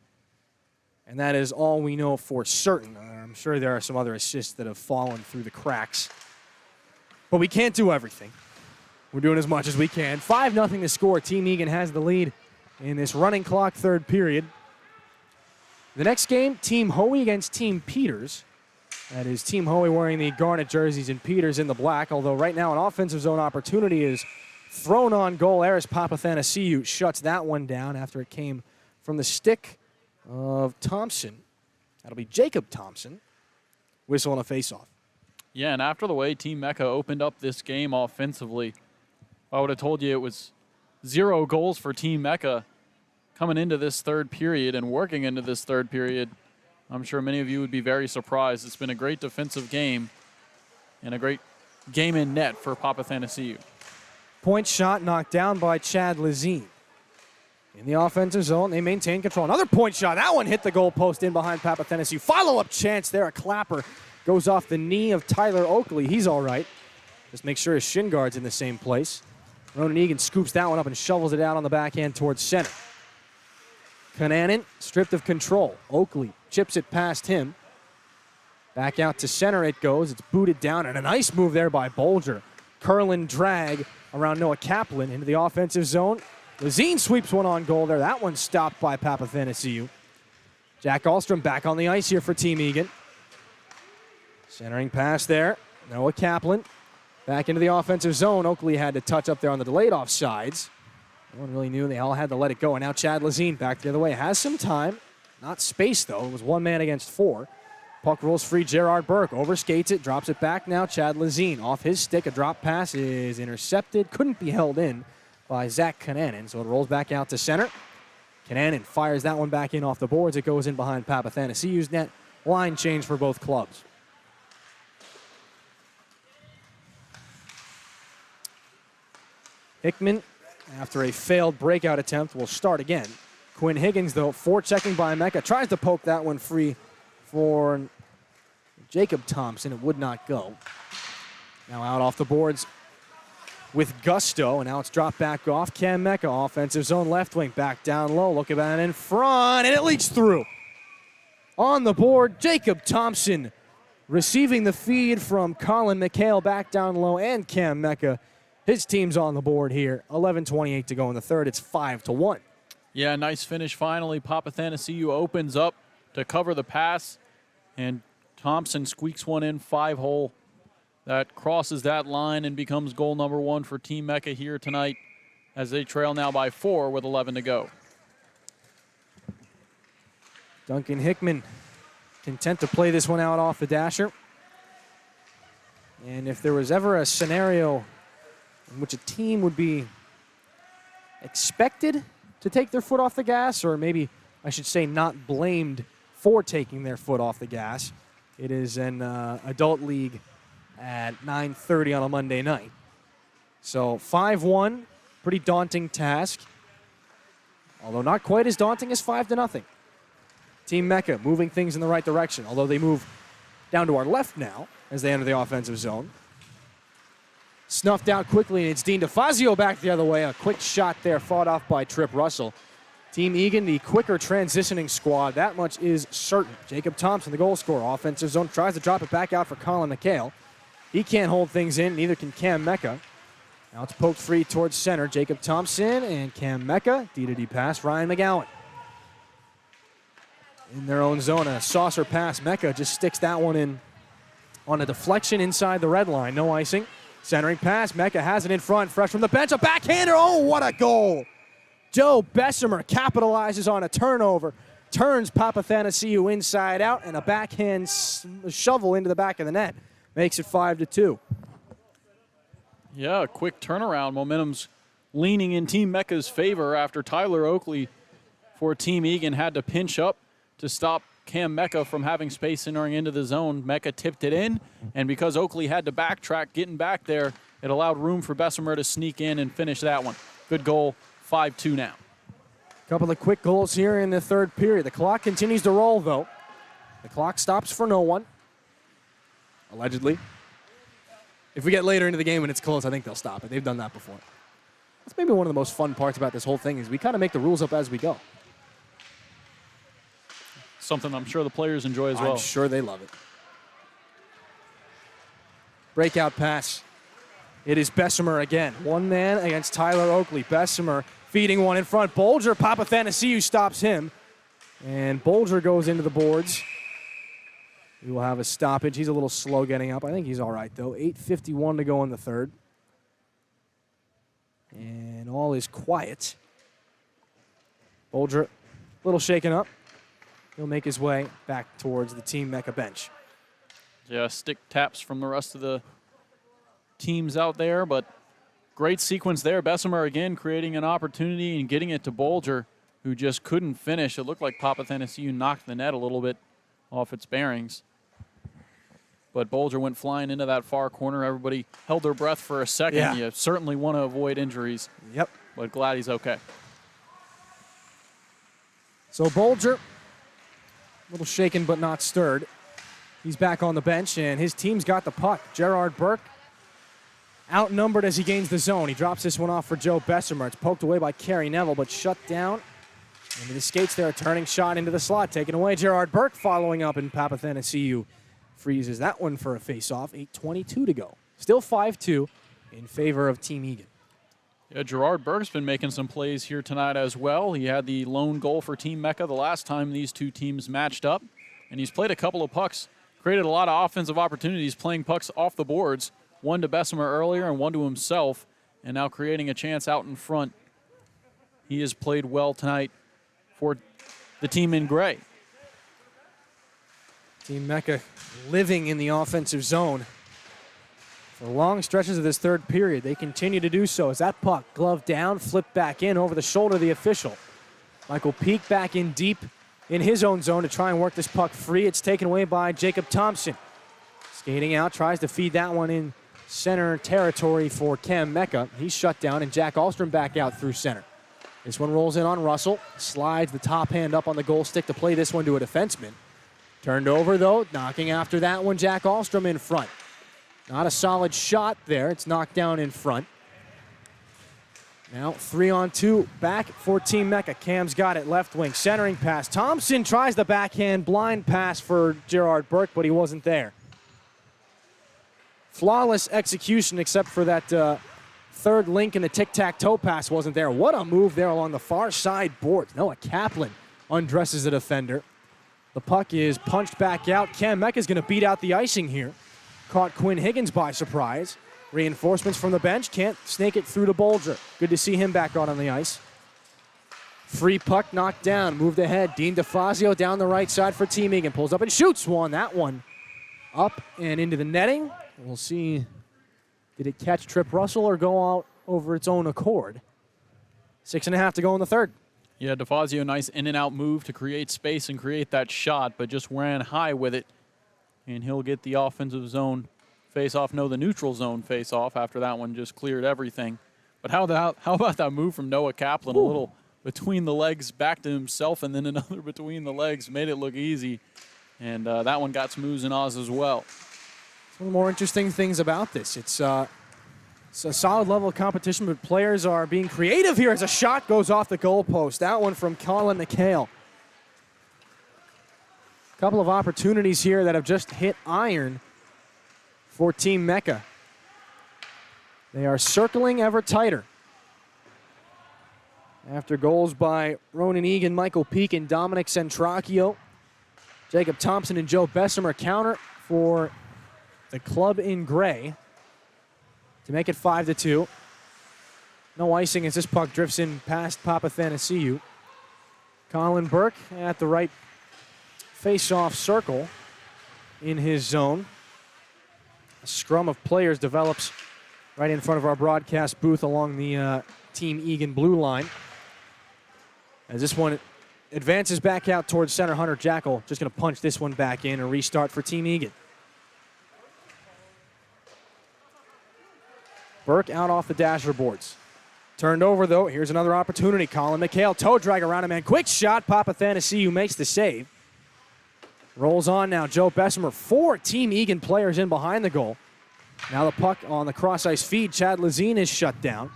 And that is all we know for certain. I'm sure there are some other assists that have fallen through the cracks. But we can't do everything. We're doing as much as we can. 5-0 to score. Team Egan has the lead in this running clock third period. The next game, Team Hoey against Team Peters. That is Team Hoey wearing the garnet jerseys and Peters in the black, although right now an offensive zone opportunity is thrown on goal. Aris Papathanassiou shuts that one down after it came from the stick of Thompson. That'll be Jacob Thompson whistle and a face-off. Yeah, and after the way Team Mecca opened up this game offensively, I would have told you it was 0 goals for Team Mecca coming into this third period and working into this third period. I'm sure many of you would be very surprised. It's been a great defensive game and a great game in net for Papathanasiou. Point shot knocked down by Chad Lazine. In the offensive zone, they maintain control. Another point shot. That one hit the goalpost in behind Papathanasiou. Follow-up chance there. A clapper goes off the knee of Tyler Oakley. He's all right. Just make sure his shin guard's in the same place. Ronan Egan scoops that one up and shovels it out on the backhand towards center. Kananen stripped of control. Oakley chips it past him. Back out to center it goes. It's booted down, and a nice move there by Bolger. Curlin drag around Noah Kaplan into the offensive zone. Lazine sweeps one on goal there. That one stopped by Papathanasiou. Jack Ahlstrom back on the ice here for Team Egan. Centering pass there. Noah Kaplan back into the offensive zone. Oakley had to touch up there on the delayed offsides. No one really knew. They all had to let it go. And now Chad Lazine back the other way. Has some time. Not space, though. It was 1 man against 4. Puck rolls free. Gerard Burke overskates it. Drops it back now. Chad Lazine off his stick. A drop pass is intercepted. Couldn't be held in by Zach Kananen. So it rolls back out to center. Kananen fires that one back in off the boards. It goes in behind Papathanasiou's net. Line change for both clubs. Hickman, after a failed breakout attempt, will start again. Quinn Higgins, though, forechecking by Mecca, tries to poke that one free for Jacob Thompson. It would not go. Now out off the boards with gusto, and now it's dropped back off. Cam Mecca, offensive zone left wing, back down low, looking at it in front, and it leaks through. On the board, Jacob Thompson receiving the feed from Colin McHale back down low, and Cam Mecca. His team's on the board here. 11:28 to go in the third. It's 5-1. Yeah, nice finish finally. Papathanasiou opens up to cover the pass, and Thompson squeaks one in 5-hole. That crosses that line and becomes goal number 1 for Team Mecca here tonight as they trail now by 4 with 11 to go. Duncan Hickman content to play this one out off the dasher. And if there was ever a scenario in which a team would be expected to take their foot off the gas, or maybe I should say not blamed for taking their foot off the gas, it is an adult league at 9:30 on a Monday night. So 5-1, pretty daunting task, although not quite as daunting as 5-0. Team Mecca moving things in the right direction, although they move down to our left now as they enter the offensive zone. Snuffed out quickly, and it's Dean DeFazio back the other way. A quick shot there, fought off by Trip Russell. Team Egan, the quicker transitioning squad, that much is certain. Jacob Thompson, the goal scorer, offensive zone, tries to drop it back out for Colin McHale. He can't hold things in, neither can Cam Mecca. Now it's poked free towards center. Jacob Thompson and Cam Mecca. D-to-D pass, Ryan McGowan. In their own zone, a saucer pass. Mecca just sticks that one in on a deflection inside the red line. No icing. Centering pass. Mecca has it in front. Fresh from the bench. A backhander. Oh, what a goal. Joe Bessemer capitalizes on a turnover. Turns Papathanasiou inside out, and a backhand shovel into the back of the net. Makes it 5-2. Yeah, a quick turnaround. Momentum's leaning in Team Mecca's favor after Tyler Oakley for Team Egan had to pinch up to stop Cam Mecca from having space entering into the zone. Mecca tipped it in, and because Oakley had to backtrack getting back there, it allowed room for Bessemer to sneak in and finish that one. Good goal, 5-2 now. Couple of quick goals here in the third period. The clock continues to roll, though. The clock stops for no one. Allegedly. If we get later into the game and it's close, I think they'll stop it. They've done that before. That's maybe one of the most fun parts about this whole thing is we kind of make the rules up as we go. Something I'm sure the players enjoy as well. I'm sure they love it. Breakout pass. It is Bessemer again. One man against Tyler Oakley. Bessemer feeding one in front. Bolger, Papathanasiou stops him. And Bolger goes into the boards. We will have a stoppage. He's a little slow getting up. I think he's all right, though. 8:51 to go in the third. And all is quiet. Bolger, a little shaken up. He'll make his way back towards the Team Mecca bench. Yeah, stick taps from the rest of the teams out there, but great sequence there. Bessemer again creating an opportunity and getting it to Bolger, who just couldn't finish. It looked like Papathanasiou knocked the net a little bit off its bearings. But Bolger went flying into that far corner. Everybody held their breath for a second. Yeah. You certainly want to avoid injuries. Yep. But glad he's okay. So Bolger, a little shaken but not stirred. He's back on the bench, and his team's got the puck. Gerard Burke outnumbered as he gains the zone. He drops this one off for Joe Bessemer. It's poked away by Carrie Neville, but shut down. Into the skates there, a turning shot into the slot. Taken away, Gerard Burke following up, and Papathanasiou freezes that one for a face-off. 8:22 to go. Still 5-2 in favor of Team Egan. Yeah, Gerard Burke's been making some plays here tonight as well. He had the lone goal for Team Mecca the last time these two teams matched up, and he's played a couple of pucks, created a lot of offensive opportunities, playing pucks off the boards, one to Bessemer earlier and one to himself, and now creating a chance out in front. He has played well tonight for the team in gray. Team Mecca living in the offensive zone for long stretches of this third period. They continue to do so as that puck, glove down, flipped back in over the shoulder of the official. Michael Peak back in deep in his own zone to try and work this puck free. It's taken away by Jacob Thompson. Skating out, tries to feed that one in center territory for Cam Mecca. He's shut down, and Jack Ahlstrom back out through center. This one rolls in on Russell, slides the top hand up on the goal stick to play this one to a defenseman. Turned over, though, knocking after that one, Jack Ahlstrom in front. Not a solid shot there. It's knocked down in front. Now 3-on-2 back for Team Mecca. Cam's got it, left wing, centering pass. Thompson tries the backhand blind pass for Gerard Burke, but he wasn't there. Flawless execution except for that third link in the tic-tac-toe pass wasn't there. What a move there along the far side boards. Noah Kaplan undresses the defender. The puck is punched back out. Cam Mecca's going to beat out the icing here. Caught Quinn Higgins by surprise. Reinforcements from the bench. Can't snake it through to Bolger. Good to see him back out on the ice. Free puck knocked down. Moved ahead. Dean DeFazio down the right side for Team Egan. Pulls up and shoots one. That one up and into the netting. We'll see. Did it catch Trip Russell or go out over its own accord? 6.5 to go in the third. Yeah, DeFazio, nice in and out move to create space and create that shot, but just ran high with it. And he'll get the offensive zone face-off, no, the neutral zone face-off after that one just cleared everything. But how about that move from Noah Kaplan? Ooh. A little between the legs back to himself and then another between the legs. Made it look easy. And that one got some oohs and ahs as well. One of the more interesting things about this. It's a solid level of competition, but players are being creative here as a shot goes off the goalpost. That one from Colin McHale. A couple of opportunities here that have just hit iron for Team Mecca. They are circling ever tighter. After goals by Ronan Egan, Michael Peak, and Dominic Centracchio, Jacob Thompson and Joe Bessemer counter for the club in gray to make it 5-2. No icing as this puck drifts in past Papathanasiou. Colin Burke at the right face-off circle in his zone. A scrum of players develops right in front of our broadcast booth along the Team Egan blue line. As this one advances back out towards center, Hunter Jackal just going to punch this one back in and restart for Team Egan. Burke out off the dasher boards. Turned over, though. Here's another opportunity. Colin McHale, toe drag around him, and quick shot. Papathanasiou makes the save. Rolls on now. Joe Bessemer, 4 Team Egan players in behind the goal. Now the puck on the cross-ice feed. Chad Lazine is shut down.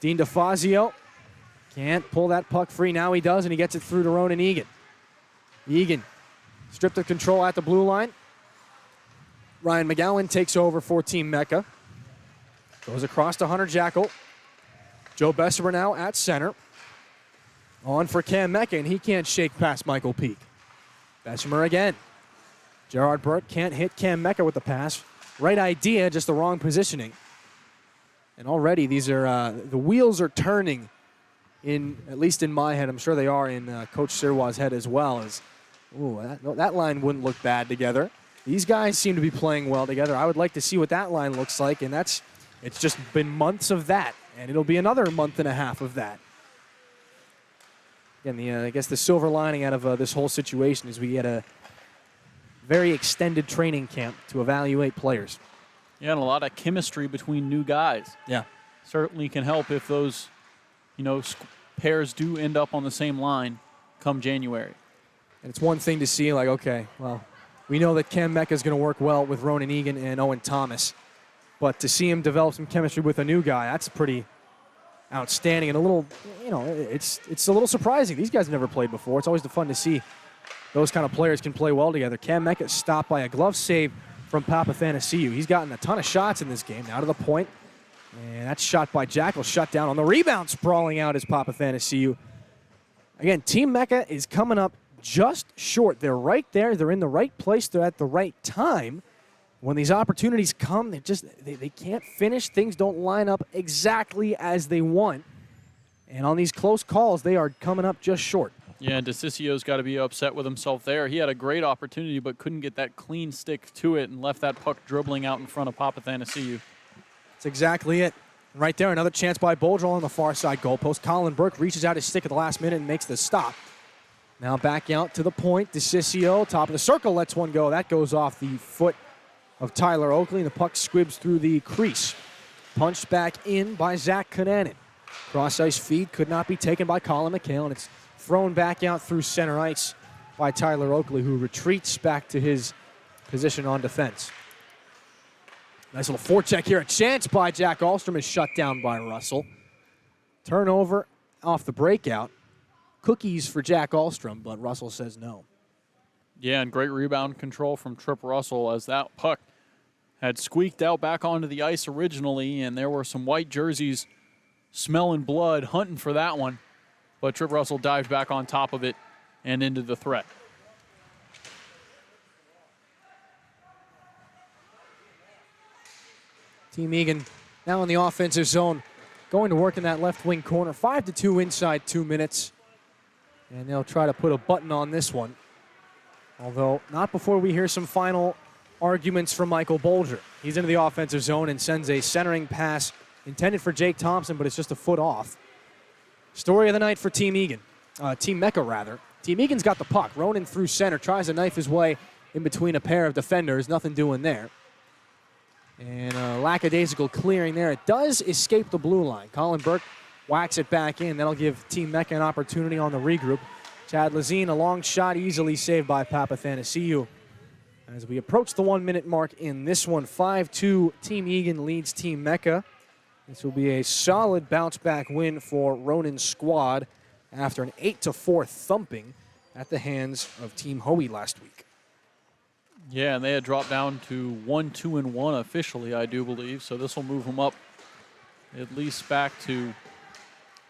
Dean DeFazio can't pull that puck free. Now he does, and he gets it through to Ronan Egan. Egan stripped of control at the blue line. Ryan McGowan takes over for Team Mecca. Goes across to Hunter Jackal. Joe Bessemer now at center. On for Cam Mecca, and he can't shake past Michael Peak. Bessemer again. Gerard Burke can't hit Cam Mecca with the pass. Right idea, just the wrong positioning. And already these are the wheels are turning, in at least in my head. I'm sure they are in Coach Sirwa's head as well. As that line wouldn't look bad together. These guys seem to be playing well together. I would like to see what that line looks like, and it's just been months of that, and it'll be another month and a half of that. Again, I guess the silver lining out of this whole situation is we get a very extended training camp to evaluate players. Yeah, and a lot of chemistry between new guys. Yeah. Certainly can help if those, pairs do end up on the same line come January. And it's one thing to see, like, okay, well, we know that Cam Mecca is going to work well with Ronan Egan and Owen Thomas. But to see him develop some chemistry with a new guy, that's pretty outstanding and a little, it's a little surprising. These guys have never played before. It's always fun to see those kind of players can play well together. Cam Mecca stopped by a glove save from Papathanassiou. He's gotten a ton of shots in this game, now to the point. And that's shot by Jackal, shut down on the rebound, sprawling out is Papathanassiou. Again, Team Mecca is coming up just short. They're right there. They're in the right place. They're at the right time. When these opportunities come, they can't finish. Things don't line up exactly as they want. And on these close calls, they are coming up just short. Yeah, DeCicio's got to be upset with himself there. He had a great opportunity but couldn't get that clean stick to it and left that puck dribbling out in front of Papathanassiou. That's exactly it. Right there, another chance by Boldrell on the far side goalpost. Colin Burke reaches out his stick at the last minute and makes the stop. Now back out to the point. DeCicio, top of the circle, lets one go. That goes off the foot of Tyler Oakley. The puck squibs through the crease. Punched back in by Zach Konanen. Cross-ice feed could not be taken by Colin McHale, and it's thrown back out through center ice by Tyler Oakley, who retreats back to his position on defense. Nice little forecheck here. A chance by Jack Ahlstrom is shut down by Russell. Turnover off the breakout. Cookies for Jack Ahlstrom, but Russell says no. Yeah, and great rebound control from Trip Russell as that puck had squeaked out back onto the ice originally, and there were some white jerseys smelling blood, hunting for that one. But Trip Russell dived back on top of it and into the threat. Team Egan now in the offensive zone, going to work in that left wing corner. 5-2 inside 2 minutes. And they'll try to put a button on this one. Although not before we hear some final arguments from Michael Bolger. He's into the offensive zone and sends a centering pass intended for Jake Thompson, but it's just a foot off. Story of the night for Team Egan. Team Mecca, rather. Team Egan's got the puck. Ronan through center, tries to knife his way in between a pair of defenders. Nothing doing there. And a lackadaisical clearing there. It does escape the blue line. Colin Burke whacks it back in. That'll give Team Mecca an opportunity on the regroup. Chad Lazine, a long shot, easily saved by Papathanassiou. As we approach the 1 minute mark in this one, 5-2, Team Egan leads Team Mecca. This will be a solid bounce back win for Ronan's squad after an 8-4 thumping at the hands of Team Hoey last week. Yeah, and they had dropped down to 1-2-1 officially, I do believe. So this will move them up at least back to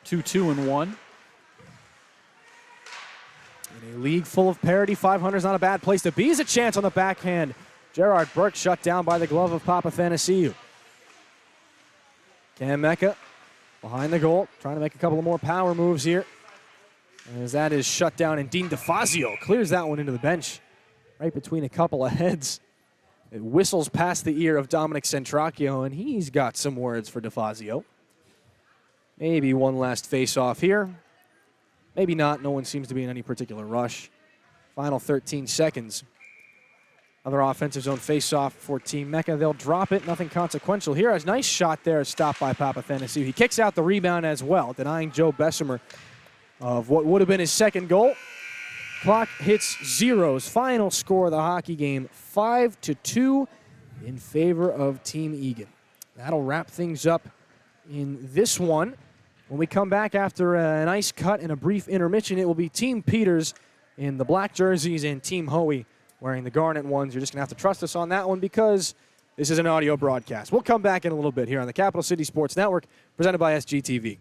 2-2-1. In a league full of parity, 500 is not a bad place to be. He's a chance on the backhand. Gerard Burke shut down by the glove of Papathanassiou. Cam Mecca behind the goal, trying to make a couple of more power moves here. As that is shut down, and Dean DeFazio clears that one into the bench. Right between a couple of heads. It whistles past the ear of Dominic Centracchio, and he's got some words for DeFazio. Maybe one last face-off here. Maybe not. No one seems to be in any particular rush. Final 13 seconds. Other offensive zone face-off for Team Mecca. They'll drop it. Nothing consequential here. A nice shot there, stopped by Papathanassiou. He kicks out the rebound as well, denying Joe Bessemer of what would have been his second goal. Clock hits zeros. Final score of the hockey game, 5-2 in favor of Team Egan. That'll wrap things up in this one. When we come back after an ice cut and a brief intermission, it will be Team Peters in the black jerseys and Team Hoey wearing the garnet ones. You're just going to have to trust us on that one because this is an audio broadcast. We'll come back in a little bit here on the Capital City Sports Network, presented by SGTV.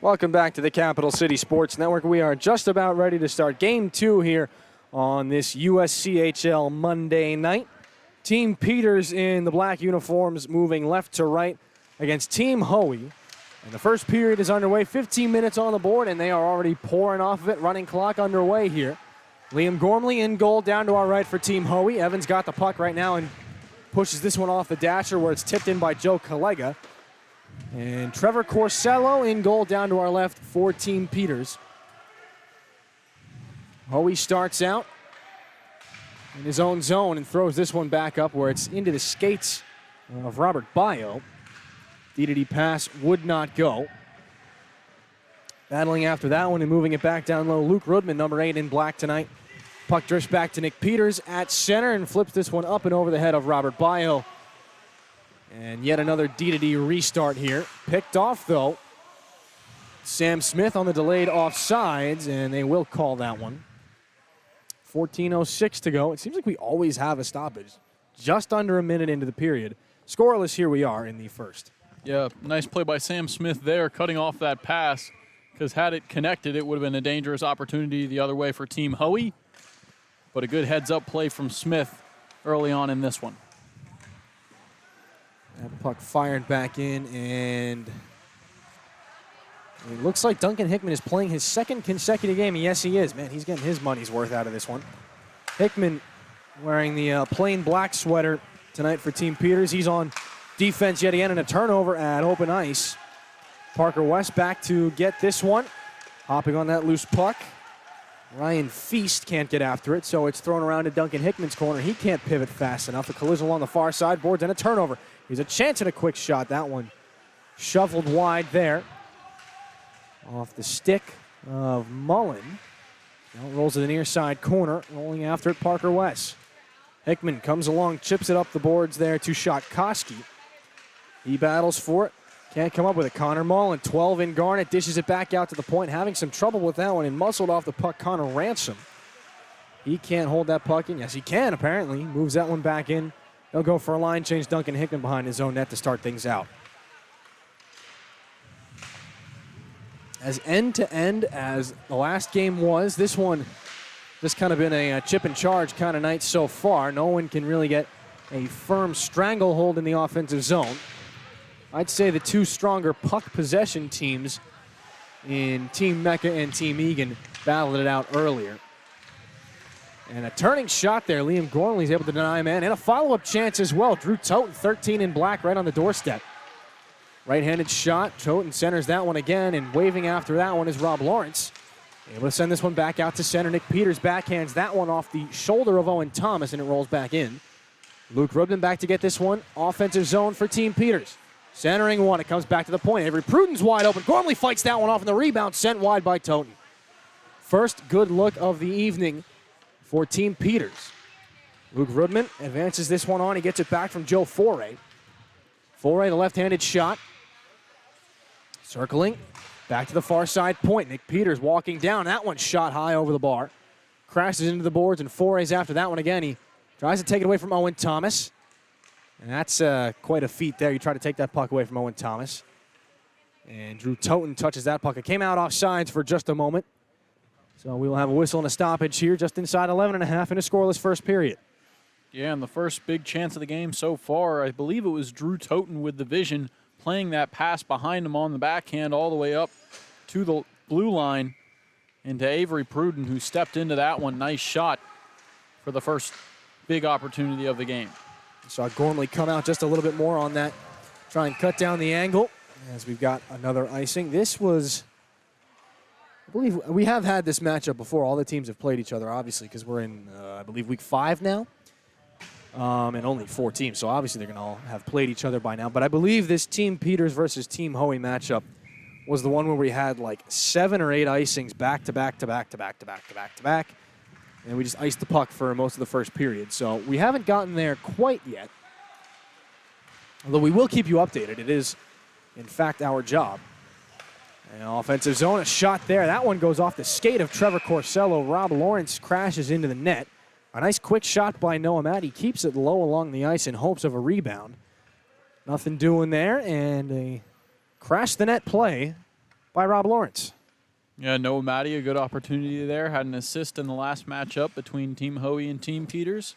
Welcome back to the Capital City Sports Network. We are just about ready to start Game 2 here on this USCHL Monday night. Team Peters in the black uniforms moving left to right against Team Hoey. And the first period is underway, 15 minutes on the board, and they are already pouring off of it. Running clock underway here. Liam Gormley in goal down to our right for Team Hoey. Evans got the puck right now and pushes this one off the dasher where it's tipped in by Joe Collega. And Trevor Corsello in goal down to our left for Team Peters. Hoey starts out in his own zone and throws this one back up where it's into the skates of Robert Bayo. D-to-D pass would not go. Battling after that one and moving it back down low, Luke Rudman, number 8 in black tonight. Puck drifts back to Nick Peters at center and flips this one up and over the head of Robert Bayo. And yet another D-to-D restart here. Picked off, though. Sam Smith on the delayed offsides, and they will call that one. 14:06 to go. It seems like we always have a stoppage. Just under a minute into the period. Scoreless, here we are in the first. Yeah, nice play by Sam Smith there, cutting off that pass, because had it connected, it would have been a dangerous opportunity the other way for Team Hoey. But a good heads-up play from Smith early on in this one. That puck fired back in, and it looks like Duncan Hickman is playing his second consecutive game. Yes, he is. Man, he's getting his money's worth out of this one. Hickman wearing the plain black sweater tonight for Team Peters. He's on defense yet again, and a turnover at open ice. Parker West back to get this one. Hopping on that loose puck. Ryan Feast can't get after it, so it's thrown around to Duncan Hickman's corner. He can't pivot fast enough. A collision along the far side, boards, and a turnover. He's a chance at a quick shot. That one shuffled wide there. Off the stick of Mullen. Now it rolls to the near side corner. Rolling after it, Parker West. Hickman comes along, chips it up the boards there to Shotkoski. He battles for it. Can't come up with it. Connor Mullen, 12 in Garnet, dishes it back out to the point. Having some trouble with that one and muscled off the puck, Connor Ransom. He can't hold that puck in. Yes, he can, apparently. Moves that one back in. They'll go for a line change. Duncan Hickman behind his own net to start things out. As end-to-end as the last game was, this one just kind of been a chip and charge kind of night so far. No one can really get a firm stranglehold in the offensive zone. I'd say the two stronger puck possession teams in Team Mecca and Team Egan battled it out earlier. And a turning shot there. Liam Gormley's able to deny a man. And a follow-up chance as well. Drew Toten, 13 in black, right on the doorstep. Right-handed shot. Toten centers that one again. And waving after that one is Rob Lawrence. Able to send this one back out to center. Nick Peters backhands that one off the shoulder of Owen Thomas, and it rolls back in. Luke Rubin back to get this one. Offensive zone for Team Peters. Centering one. It comes back to the point. Avery Pruden's wide open. Gormley fights that one off, and the rebound sent wide by Toten. First good look of the evening for Team Peters. Luke Rudman advances this one on. He gets it back from Joe Foray. Foray, the left-handed shot. Circling. Back to the far side point. Nick Peters walking down. That one shot high over the bar. Crashes into the boards, and Foray's after that one again. He tries to take it away from Owen Thomas. And that's quite a feat there. You try to take that puck away from Owen Thomas. And Drew Toten touches that puck. It came out off sides for just a moment. So we will have a whistle and a stoppage here just inside 11 1/2 in a scoreless first period. Yeah, and the first big chance of the game so far, I believe it was Drew Toten with the vision, playing that pass behind him on the backhand all the way up to the blue line and to Avery Pruden, who stepped into that one. Nice shot for the first big opportunity of the game. Saw Gormley come out just a little bit more on that. Try and cut down the angle as we've got another icing. This was, I believe, we have had this matchup before. All the teams have played each other, obviously, because we're in, I believe, week 5 now. And only 4 teams, so obviously they're going to all have played each other by now. But I believe this Team Peters versus Team Hoey matchup was the one where we had like 7 or 8 icings back to back to back to back to back to back to back. And we just iced the puck for most of the first period. So we haven't gotten there quite yet. Although we will keep you updated. It is, in fact, our job. And offensive zone, a shot there. That one goes off the skate of Trevor Corsello. Rob Lawrence crashes into the net. A nice quick shot by Noah Matt. He keeps it low along the ice in hopes of a rebound. Nothing doing there, and a crash the net play by Rob Lawrence. Yeah, Noah Matty, a good opportunity there. Had an assist in the last matchup between Team Hoey and Team Peters.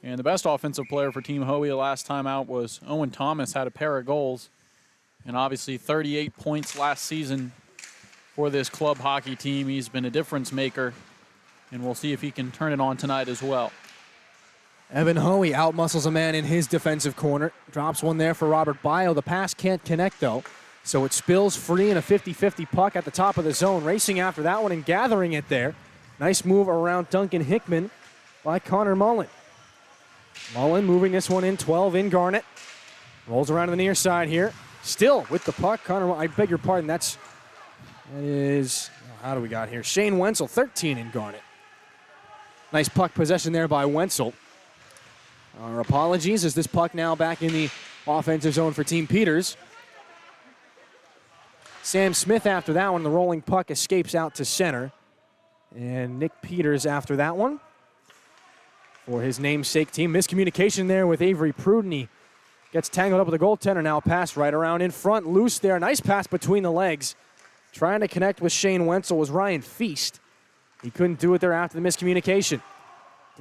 And the best offensive player for Team Hoey the last time out was Owen Thomas, had a pair of goals. And obviously 38 points last season for this club hockey team. He's been a difference maker, and we'll see if he can turn it on tonight as well. Evan Hoey outmuscles a man in his defensive corner. Drops one there for Robert Bio. The pass can't connect, though. So it spills free in a 50-50 puck at the top of the zone. Racing after that one and gathering it there. Nice move around Duncan Hickman by Connor Mullen. Mullen moving this one in, 12 in Garnet. Rolls around to the near side here. Still with the puck. Connor, I beg your pardon, that is, how do we got here? Shane Wenzel, 13 in Garnet. Nice puck possession there by Wenzel. Our apologies as this puck now back in the offensive zone for Team Peters. Sam Smith after that one, the rolling puck escapes out to center. And Nick Peters after that one for his namesake team. Miscommunication there with Avery Pruden. He gets tangled up with the goaltender. Now pass right around in front. Loose there. Nice pass between the legs. Trying to connect with Shane Wenzel was Ryan Feast. He couldn't do it there after the miscommunication.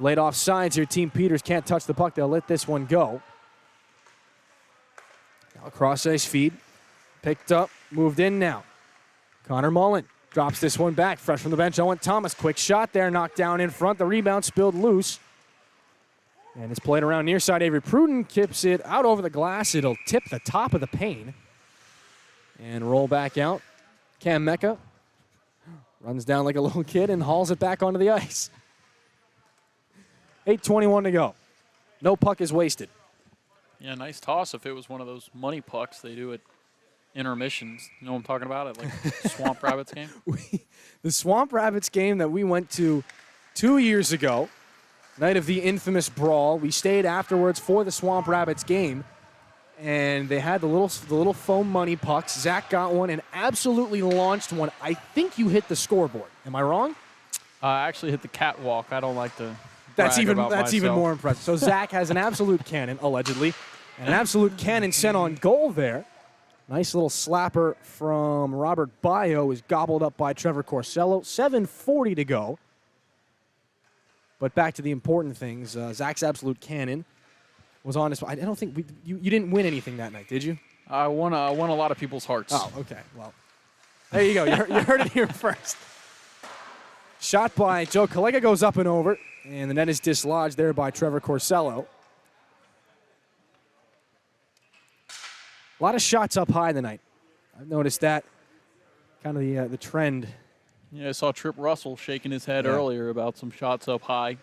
Laid off sides here. Team Peters can't touch the puck. They'll let this one go. Now cross ice feed. Picked up, moved in now. Connor Mullen drops this one back. Fresh from the bench, Owen Thomas. Quick shot there, knocked down in front. The rebound spilled loose. And it's played around near side. Avery Pruden kips it out over the glass. It'll tip the top of the pane. And roll back out. Cam Mecca runs down like a little kid and hauls it back onto the ice. 8:21 to go. No puck is wasted. Yeah, nice toss. If it was one of those money pucks they do at intermissions. You know what I'm talking about? At like Swamp Rabbits game? The Swamp Rabbits game that we went to 2 years ago, night of the infamous brawl. We stayed afterwards for the Swamp Rabbits game, and they had the little foam money pucks. Zach got one and absolutely launched one. I think you hit the scoreboard. Am I wrong? I actually hit the catwalk. I don't like to. That's even myself. more impressive. So Zach has an absolute cannon, allegedly, and an absolute cannon sent on goal there. Nice little slapper from Robert Bio is gobbled up by Trevor Corsello. 7:40 to go. But back to the important things. Zach's absolute cannon was on his. I don't think you didn't win anything that night, did you? I won a lot of people's hearts. Oh, okay. Well, there you go. You heard it here first. Shot by Joe Collega goes up and over, and the net is dislodged there by Trevor Corsello. A lot of shots up high tonight. I've noticed that. Kind of the trend. Yeah, I saw Trip Russell shaking his head earlier about some shots up high.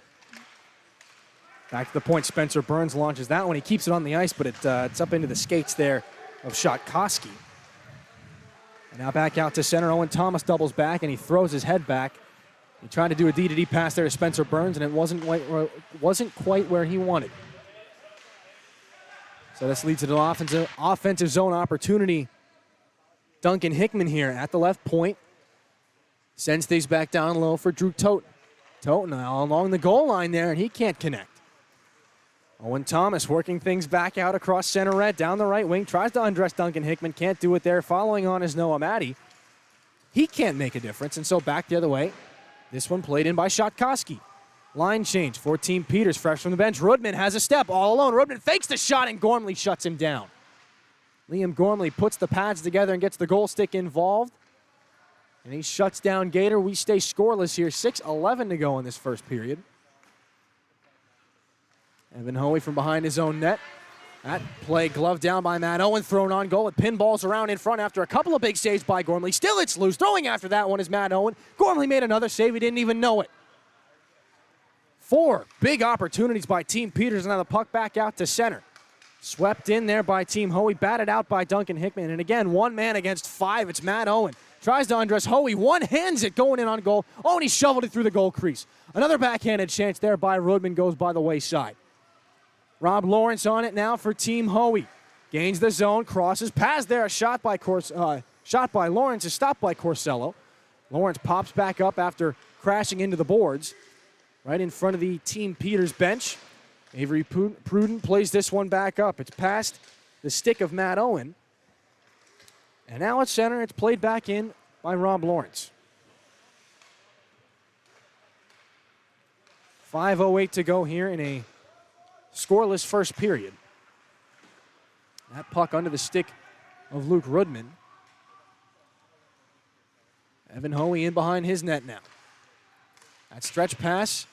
Back to the point, Spencer Burns launches that one. He keeps it on the ice, but it's up into the skates there of Shotkoski. And now back out to center. Owen Thomas doubles back, and he throws his head back. He tried to do a D-to-D pass there to Spencer Burns, and it wasn't quite where he wanted. So this leads to an offensive zone opportunity. Duncan Hickman here at the left point. Sends things back down low for Drew Toten. Toten along the goal line there, and he can't connect. Owen Thomas working things back out across center red, down the right wing. Tries to undress Duncan Hickman, can't do it there. Following on is Noah Matty. He can't make a difference, and so back the other way. This one played in by Shotkoski. Line change for Team Peters, fresh from the bench. Rudman has a step all alone. Rudman fakes the shot, and Gormley shuts him down. Liam Gormley puts the pads together and gets the goal stick involved. And he shuts down Gator. We stay scoreless here. 6:11 to go in this first period. Evan Hoey from behind his own net. That play gloved down by Matt Owen, thrown on goal. It pinballs around in front after a couple of big saves by Gormley. Still it's loose. Throwing after that one is Matt Owen. Gormley made another save. He didn't even know it. 4 big opportunities by Team Peters, and now the puck back out to center. Swept in there by Team Hoey, batted out by Duncan Hickman. And again, 1 man against 5. It's Matt Owen. Tries to undress Hoey, one-hands it going in on goal. Oh, and he shoveled it through the goal crease. Another backhanded chance there by Rudman goes by the wayside. Rob Lawrence on it now for Team Hoey. Gains the zone, crosses, pass there, a shot by Lawrence, is stopped by Corsello. Lawrence pops back up after crashing into the boards. Right in front of the Team Peters bench. Avery Pruden plays this one back up. It's past the stick of Matt Owen. And now at center, it's played back in by Rob Lawrence. 5:08 to go here in a scoreless first period. That puck under the stick of Luke Rudman. Evan Hoey in behind his net now. That stretch pass.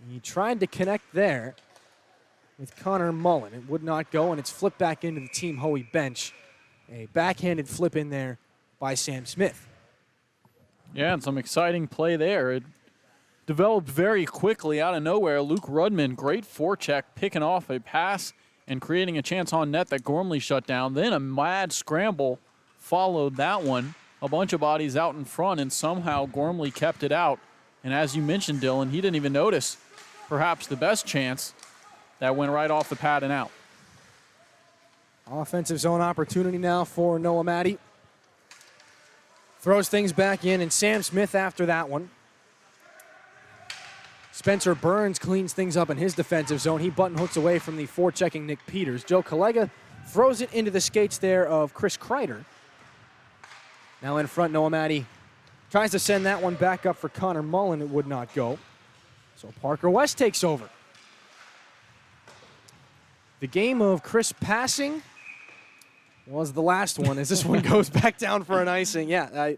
He tried to connect there with Connor Mullen. It would not go, and it's flipped back into the Team Hoey bench. A backhanded flip in there by Sam Smith. Yeah, and some exciting play there. It developed very quickly out of nowhere. Luke Rudman, great forecheck, picking off a pass and creating a chance on net that Gormley shut down. Then a mad scramble followed that one. A bunch of bodies out in front, and somehow Gormley kept it out. And as you mentioned, Dillon, he didn't even notice perhaps the best chance that went right off the pad and out. Offensive zone opportunity now for Noah Matty. Throws things back in, and Sam Smith after that one. Spencer Burns cleans things up in his defensive zone. He button hooks away from the forechecking Nick Peters. Joe Collega throws it into the skates there of Chris Kreider. Now in front, Noah Matty tries to send that one back up for Connor Mullen. It would not go. So Parker West takes over. The game of Chris passing was the last one as this one goes back down for an icing. Yeah,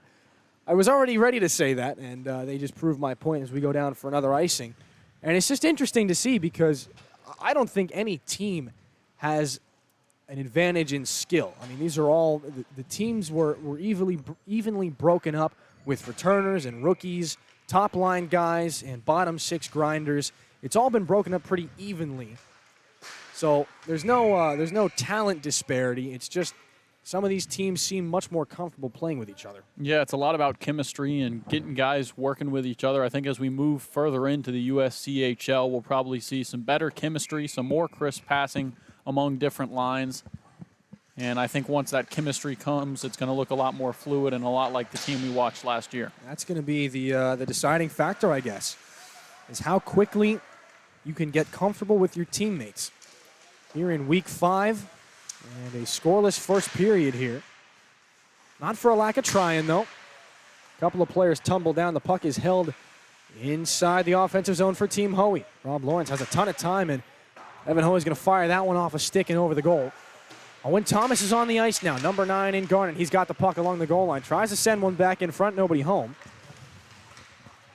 I was already ready to say that, and they just proved my point as we go down for another icing. And it's just interesting to see because I don't think any team has an advantage in skill. I mean, these are all, the teams were evenly broken up with returners and rookies, top line guys, and bottom six grinders. It's all been broken up pretty evenly. So there's no talent disparity. It's just some of these teams seem much more comfortable playing with each other. Yeah, it's a lot about chemistry and getting guys working with each other. I think as we move further into the USCHL, we'll probably see some better chemistry, some more crisp passing among different lines. And I think once that chemistry comes, it's going to look a lot more fluid and a lot like the team we watched last year. That's going to be the deciding factor, I guess, is how quickly you can get comfortable with your teammates. Here in week 5, and a scoreless first period here. Not for a lack of trying, though. A couple of players tumble down. The puck is held inside the offensive zone for Team Hoey. Rob Lawrence has a ton of time, and Evan Hoey's going to fire that one off a stick and over the goal. Owen Thomas is on the ice now, number 9 in Garnet. He's got the puck along the goal line. Tries to send one back in front, nobody home.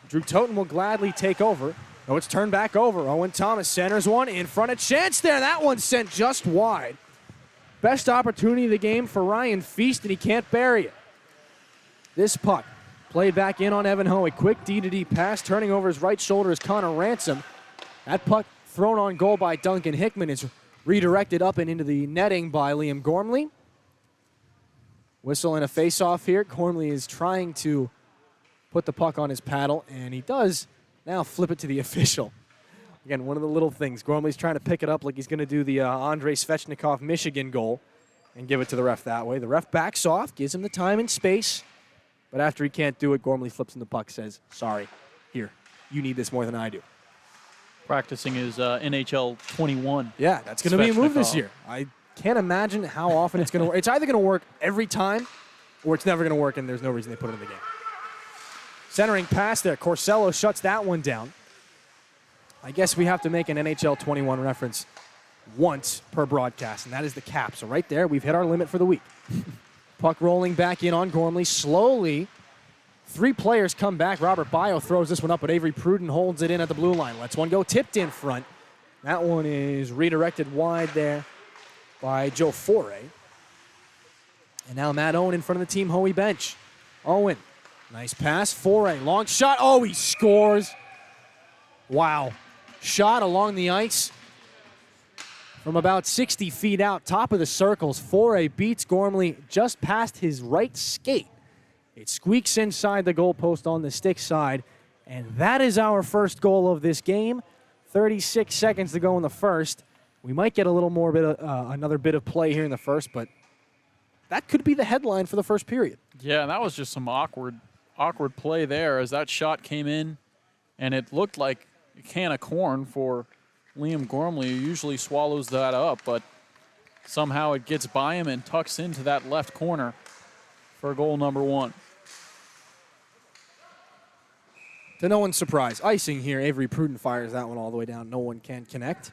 Drew Toten will gladly take over. No, it's turned back over. Owen Thomas centers one in front. A chance there. That one sent just wide. Best opportunity of the game for Ryan Feast, and he can't bury it. This puck played back in on Evan Hoey. Quick D-to-D pass. Turning over his right shoulder is Connor Ransom. That puck thrown on goal by Duncan Hickman is redirected up and into the netting by Liam Gormley. Whistle and a face-off here. Gormley is trying to put the puck on his paddle, and he does now flip it to the official. Again, one of the little things. Gormley's trying to pick it up like he's going to do the Andrei Svechnikov Michigan goal and give it to the ref that way. The ref backs off, gives him the time and space, but after he can't do it, Gormley flips him the puck, says, sorry, here, you need this more than I do. Practicing his NHL 21. Yeah, that's going to be a move this year. I can't imagine how often it's going to work. It's either going to work every time or it's never going to work and there's no reason they put it in the game. Centering pass there. Corsello shuts that one down. I guess we have to make an NHL 21 reference once per broadcast, and that is the cap. So right there, we've hit our limit for the week. Puck rolling back in on Gormley. Slowly, 3 players come back. Robert Bio throws this one up, but Avery Pruden holds it in at the blue line. Lets one go tipped in front. That one is redirected wide there by Joe Foray. And now Matt Owen in front of the Team Hoey bench. Owen, nice pass. Foray, long shot. Oh, he scores. Wow. Shot along the ice from about 60 feet out, top of the circles. Foray beats Gormley just past his right skate. It squeaks inside the goalpost on the stick side, and that is our first goal of this game. 36 seconds to go in the first. We might get a little more another bit of play here in the first, but that could be the headline for the first period. Yeah, that was just some awkward play there as that shot came in, and it looked like a can of corn for Liam Gormley, who usually swallows that up, but somehow it gets by him and tucks into that left corner for goal number 1. To no one's surprise, icing here. Avery Pruden fires that one all the way down. No one can connect.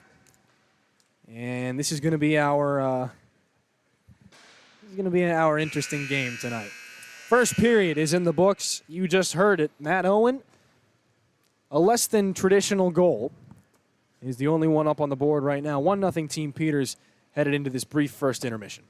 And this is going to be our interesting game tonight. First period is in the books. You just heard it. Matt Owen, a less than traditional goal, is the only one up on the board right now. 1-0 Team Peters headed into this brief first intermission.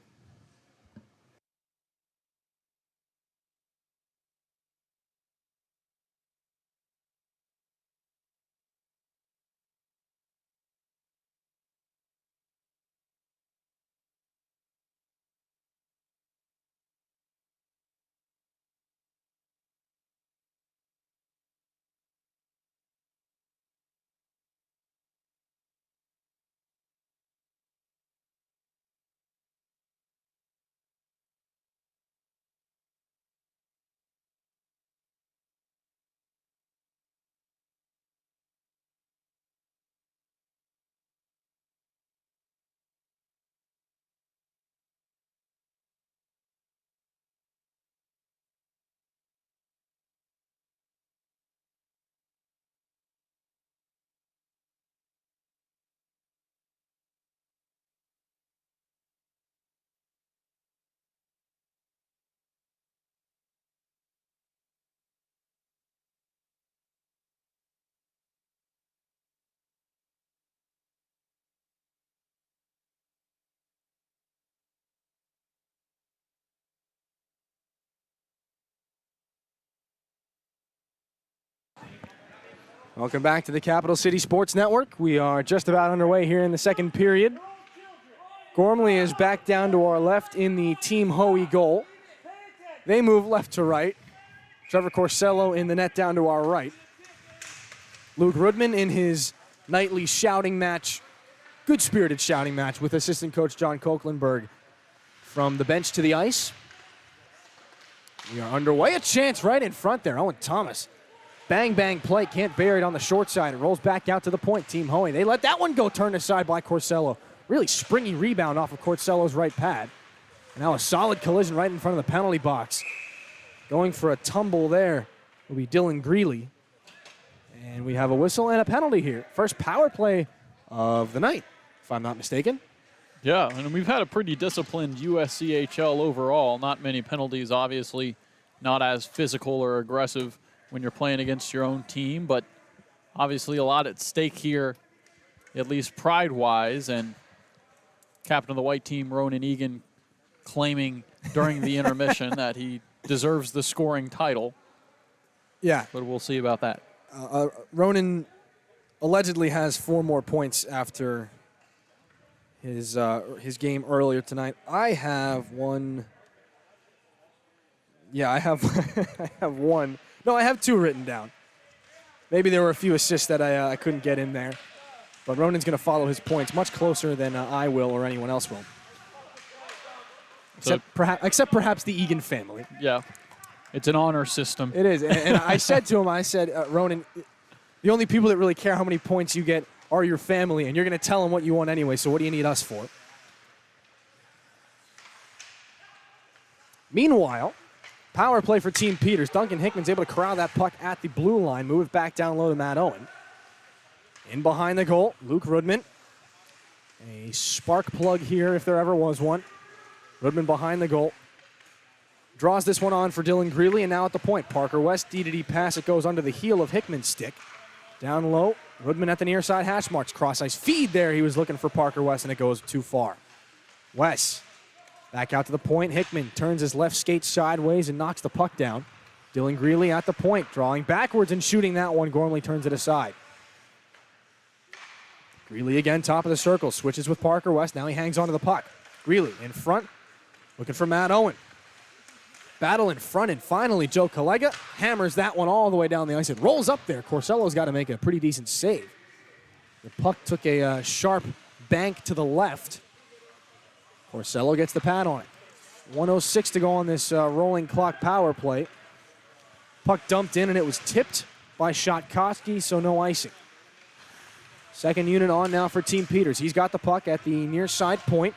Welcome back to the Capital City Sports Network. We are just about underway here in the second period. Gormley is back down to our left in the Team Hoey goal. They move left to right. Trevor Corsello in the net down to our right. Luke Rudman in his nightly shouting match, good-spirited shouting match with assistant coach John Kochlenberg from the bench to the ice. We are underway. A chance right in front there. Owen Thomas. Bang, bang play. Can't bury it on the short side. It rolls back out to the point. Team Hoey. They let that one go turned aside by Corsello. Really springy rebound off of Corsello's right pad. And now a solid collision right in front of the penalty box. Going for a tumble there will be Dillon Greeley. And we have a whistle and a penalty here. First power play of the night, if I'm not mistaken. Yeah, and we've had a pretty disciplined USCHL overall. Not many penalties, obviously. Not as physical or aggressive when you're playing against your own team, but obviously a lot at stake here, at least pride-wise, and captain of the white team, Ronan Egan, claiming during the intermission that he deserves the scoring title. Yeah. But we'll see about that. Ronan allegedly has 4 more points after his game earlier tonight. I have one. Yeah, I have I have one. No, I have 2 written down. Maybe there were a few assists that I couldn't get in there. But Ronan's going to follow his points much closer than I will or anyone else will. Except perhaps the Egan family. Yeah, it's an honor system. It is. And I said to him, Ronan, the only people that really care how many points you get are your family, and you're going to tell them what you want anyway, so what do you need us for? Meanwhile, power play for Team Peters. Duncan Hickman's able to corral that puck at the blue line, move it back down low to Matt Owen. In behind the goal, Luke Rudman. A spark plug here if there ever was one. Rudman behind the goal. Draws this one on for Dillon Greeley, and now at the point. Parker West, D-to-D pass. It goes under the heel of Hickman's stick. Down low, Rudman at the near side hash marks. Cross-ice feed there. He was looking for Parker West, and it goes too far. West back out to the point. Hickman turns his left skate sideways and knocks the puck down. Dillon Greeley at the point, drawing backwards and shooting that one. Gormley turns it aside. Greeley again, top of the circle, switches with Parker West. Now he hangs onto the puck. Greeley in front, looking for Matt Owen. Battle in front, and finally Joe Collega hammers that one all the way down the ice. It rolls up there. Corsello's got to make a pretty decent save. The puck took a sharp bank to the left. Corsello gets the pad on it. 1:06 to go on this rolling clock power play. Puck dumped in, and it was tipped by Shotkowski, so no icing. Second unit on now for Team Peters. He's got the puck at the near side point.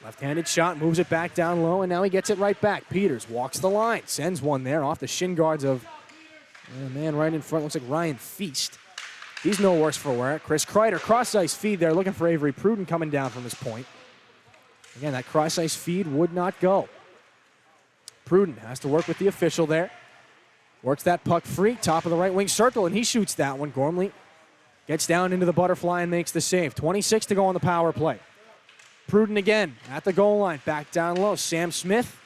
Left-handed shot, moves it back down low, and now he gets it right back. Peters walks the line, sends one there off the shin guards of a man right in front. Looks like Ryan Feast. He's no worse for wear. Chris Kreider, cross-ice feed there, looking for Avery Pruden coming down from his point. Again, that cross-ice feed would not go. Pruden has to work with the official there. Works that puck free, top of the right wing circle, and he shoots that one. Gormley gets down into the butterfly and makes the save. 26 to go on the power play. Pruden again at the goal line, back down low. Sam Smith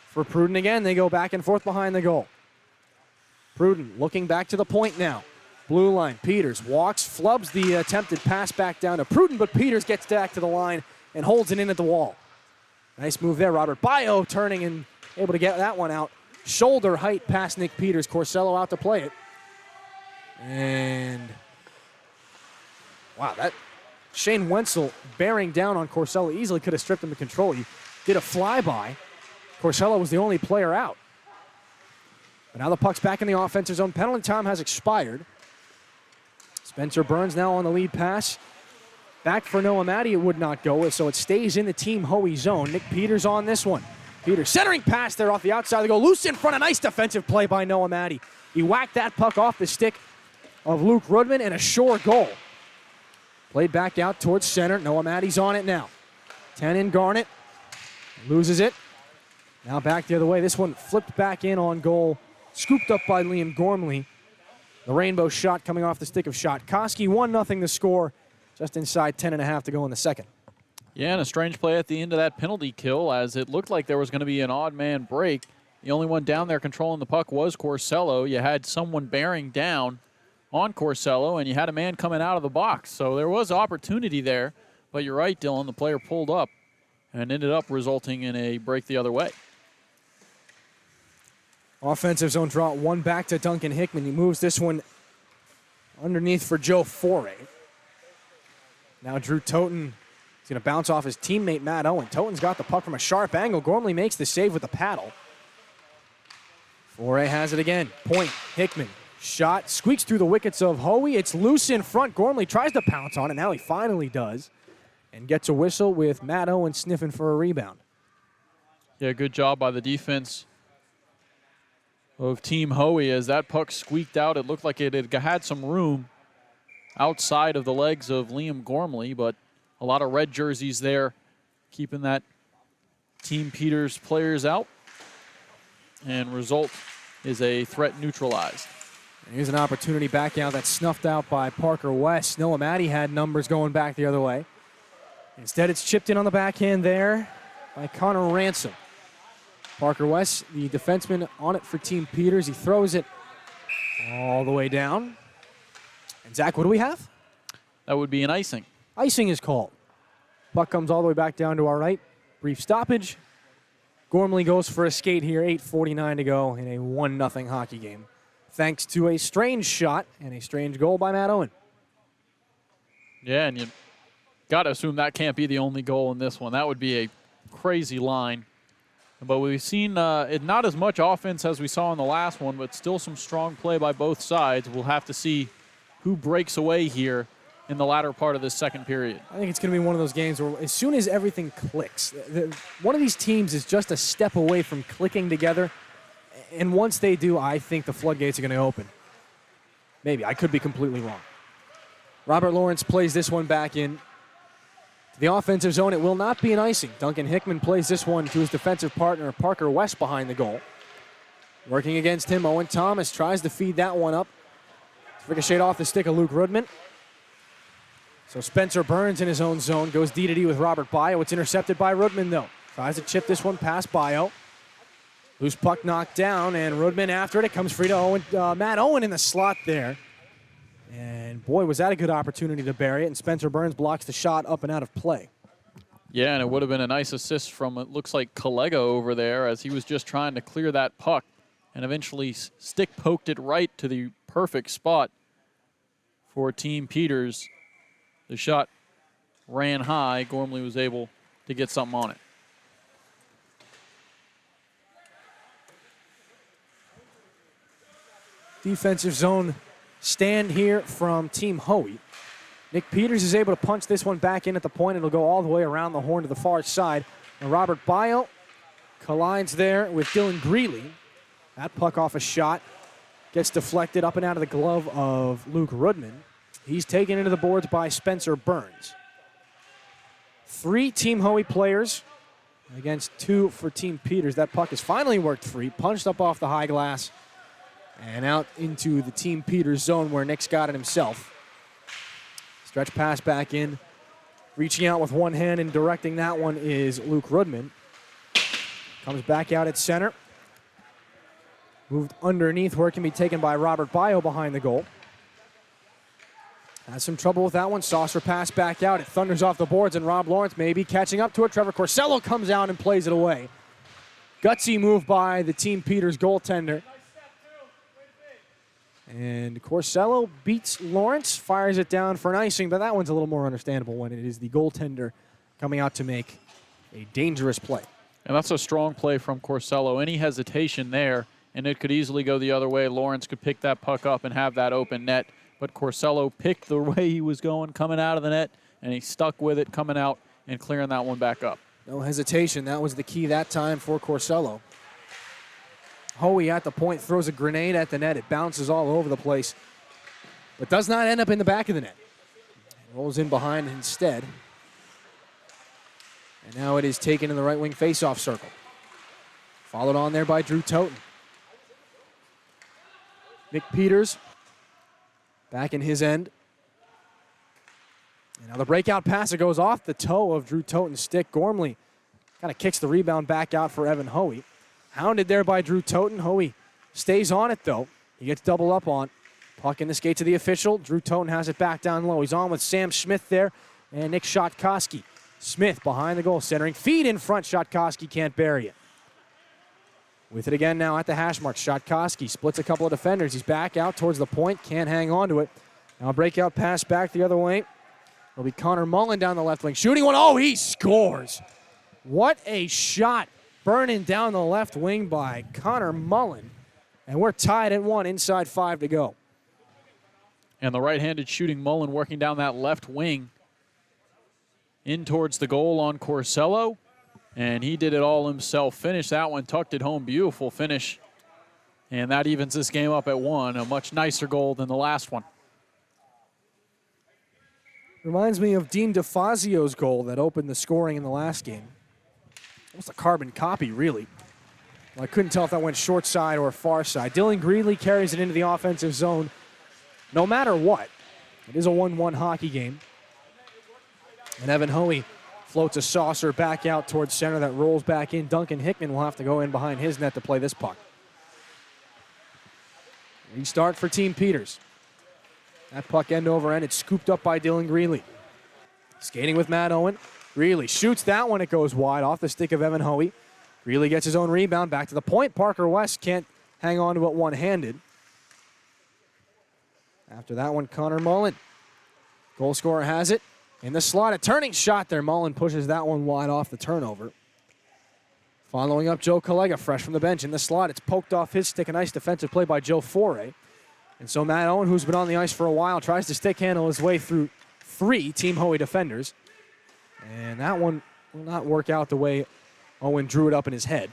for Pruden again. They go back and forth behind the goal. Pruden looking back to the point now. Blue line, Peters walks, flubs the attempted pass back down to Pruden, but Peters gets back to the line and holds it in at the wall. Nice move there. Robert Bio turning and able to get that one out. Shoulder height past Nick Peters. Corsello out to play it. And wow, that Shane Wenzel bearing down on Corsello easily could have stripped him of control. He did a flyby. Corsello was the only player out. But now the puck's back in the offensive zone. Penalty time has expired. Spencer Burns now on the lead pass. Back for Noah Matty, it would not go, so it stays in the Team Hoey zone. Nick Peters on this one. Peters centering pass there off the outside of the goal. Loose in front, a nice defensive play by Noah Matty. He whacked that puck off the stick of Luke Rudman and a sure goal. Played back out towards center. Noah Matty's on it now. 10 in Garnett. Loses it. Now back the other way. This one flipped back in on goal. Scooped up by Liam Gormley. The rainbow shot coming off the stick of Shotkoski. 1-0 the score. Just inside 10.5 to go in the second. Yeah, and a strange play at the end of that penalty kill as it looked like there was going to be an odd man break. The only one down there controlling the puck was Corsello. You had someone bearing down on Corsello, and you had a man coming out of the box. So there was opportunity there, but you're right, Dillon. The player pulled up and ended up resulting in a break the other way. Offensive zone draw, one back to Duncan Hickman. He moves this one underneath for Joe Foray. Now Drew Toten is going to bounce off his teammate Matt Owen. Toten's got the puck from a sharp angle. Gormley makes the save with the paddle. Foray has it again. Point, Hickman. Shot, squeaks through the wickets of Hoey. It's loose in front. Gormley tries to pounce on it. Now he finally does. And gets a whistle with Matt Owen sniffing for a rebound. Yeah, good job by the defense of Team Hoey as that puck squeaked out. It looked like it had some room outside of the legs of Liam Gormley, but a lot of red jerseys there keeping that Team Peters players out. And result is a threat neutralized. And here's an opportunity back out that's snuffed out by Parker West. Noah Matty had numbers going back the other way. Instead, it's chipped in on the backhand there by Connor Ransom. Parker West, the defenseman, on it for Team Peters. He throws it all the way down. And Zach, what do we have? That would be an icing. Icing is called. Puck comes all the way back down to our right. Brief stoppage. Gormley goes for a skate here. 8:49 to go in a 1-0 hockey game. Thanks to a strange shot and a strange goal by Matt Owen. Yeah, and you got to assume that can't be the only goal in this one. That would be a crazy line. But we've seen not as much offense as we saw in the last one, but still some strong play by both sides. We'll have to see who breaks away here in the latter part of this second period. I think it's going to be one of those games where as soon as everything clicks, one of these teams is just a step away from clicking together. And once they do, I think the floodgates are going to open. Maybe. I could be completely wrong. Robert Lawrence plays this one back in. To the offensive zone, it will not be an icing. Duncan Hickman plays this one to his defensive partner, Parker West, behind the goal. Working against him, Owen Thomas tries to feed that one up. Ricocheted off the stick of Luke Rudman. So Spencer Burns in his own zone goes D-to-D with Robert Bio. It's intercepted by Rudman, though. Tries to chip this one past Bio. Loose puck knocked down, and Rudman after it. It comes free to Matt Owen in the slot there. And boy, was that a good opportunity to bury it. And Spencer Burns blocks the shot up and out of play. Yeah, and it would have been a nice assist from, it looks like, Collega over there as he was just trying to clear that puck and eventually stick poked it right to the perfect spot for Team Peters. The shot ran high. Gormley was able to get something on it. Defensive zone stand here from Team Hoey. Nick Peters is able to punch this one back in at the point. It'll go all the way around the horn to the far side. And Robert Bio collides there with Dylan Greeley. That puck off a shot gets deflected up and out of the glove of Luke Rudman. He's taken into the boards by Spencer Burns. 3 Team Hoey players against 2 for Team Peters. That puck has finally worked free, punched up off the high glass and out into the Team Peters zone where Nick's got it himself. Stretch pass back in. Reaching out with one hand and directing that one is Luke Rudman. Comes back out at center. Moved underneath where it can be taken by Robert Bio behind the goal. Has some trouble with that one. Saucer pass back out. It thunders off the boards, and Rob Lawrence maybe catching up to it. Trevor Corsello comes out and plays it away. Gutsy move by the Team Peters goaltender. And Corsello beats Lawrence, fires it down for an icing, but that one's a little more understandable when it is the goaltender coming out to make a dangerous play. And that's a strong play from Corsello. Any hesitation there, and it could easily go the other way. Lawrence could pick that puck up and have that open net, but Corsello picked the way he was going, coming out of the net, and he stuck with it, coming out and clearing that one back up. No hesitation. That was the key that time for Corsello. Hoey at the point throws a grenade at the net. It bounces all over the place, but does not end up in the back of the net. It rolls in behind instead. And now it is taken in the right wing faceoff circle. Followed on there by Drew Toten. Nick Peters back in his end. And now the breakout pass, it goes off the toe of Drew Toten's stick. Gormley kind of kicks the rebound back out for Evan Hoey. Hounded there by Drew Toten. Hoey stays on it, though. He gets double up on. Puck in the skate to the official. Drew Toten has it back down low. He's on with Sam Smith there and Nick Shotkoski. Smith behind the goal, centering. Feed in front. Shotkoski can't bury it. With it again now at the hash mark. Shotkoski splits a couple of defenders. He's back out towards the point. Can't hang on to it. Now a breakout pass back the other way. It'll be Connor Mullen down the left wing. Shooting one. Oh, he scores. What a shot. Burning down the left wing by Connor Mullen. And we're tied at 1, inside 5 to go. And the right-handed shooting Mullen working down that left wing in towards the goal on Corsello. And he did it all himself. Finished that one, tucked it home. Beautiful finish. And that evens this game up at 1. A much nicer goal than the last one. Reminds me of Dean DeFazio's goal that opened the scoring in the last game. Almost a carbon copy, really. Well, I couldn't tell if that went short side or far side. Dylan Greeley carries it into the offensive zone no matter what. It is a 1-1 hockey game. And Evan Hoey floats a saucer back out towards center that rolls back in. Duncan Hickman will have to go in behind his net to play this puck. Restart for Team Peters. That puck end over end. It's scooped up by Dylan Greeley. Skating with Matt Owen. Greeley shoots that one. It goes wide off the stick of Evan Hoey. Greeley gets his own rebound back to the point. Parker West can't hang on to it one-handed. After that one, Connor Mullen. Goal scorer has it. In the slot, a turning shot there. Mullen pushes that one wide off the turnover. Following up, Joe Collega, fresh from the bench. In the slot, it's poked off his stick. A nice defensive play by Joe Foray. And so Matt Owen, who's been on the ice for a while, tries to stick handle his way through 3 Team Hoey defenders. And that one will not work out the way Owen drew it up in his head.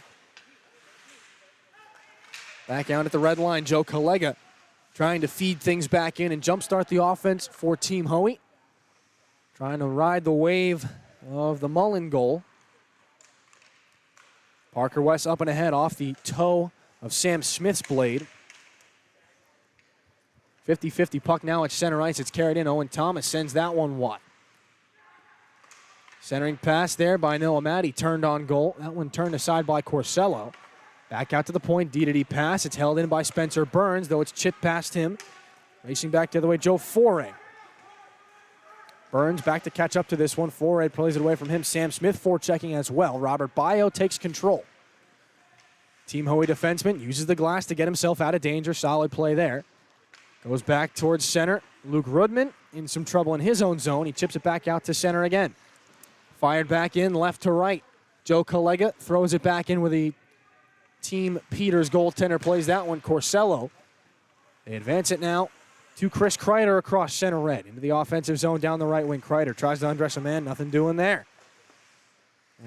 Back out at the red line, Joe Collega trying to feed things back in and jumpstart the offense for Team Hoey. Trying to ride the wave of the Mullen goal. Parker West up and ahead off the toe of Sam Smith's blade. 50-50 puck now at center ice. It's carried in. Owen Thomas sends that one wide. Centering pass there by Noah Matty, turned on goal. That one turned aside by Corsello. Back out to the point, D-to-D pass. It's held in by Spencer Burns, though it's chipped past him. Racing back the other way, Joe Foray. Burns back to catch up to this one. Foray plays it away from him. Sam Smith forechecking as well. Robert Bio takes control. Team Hoey defenseman uses the glass to get himself out of danger. Solid play there. Goes back towards center. Luke Rudman in some trouble in his own zone. He chips it back out to center again. Fired back in, left to right. Joe Collega throws it back in with the Team Peters goaltender plays that one. Corsello. They advance it now to Chris Kreider across center red. Into the offensive zone down the right wing. Kreider tries to undress a man. Nothing doing there.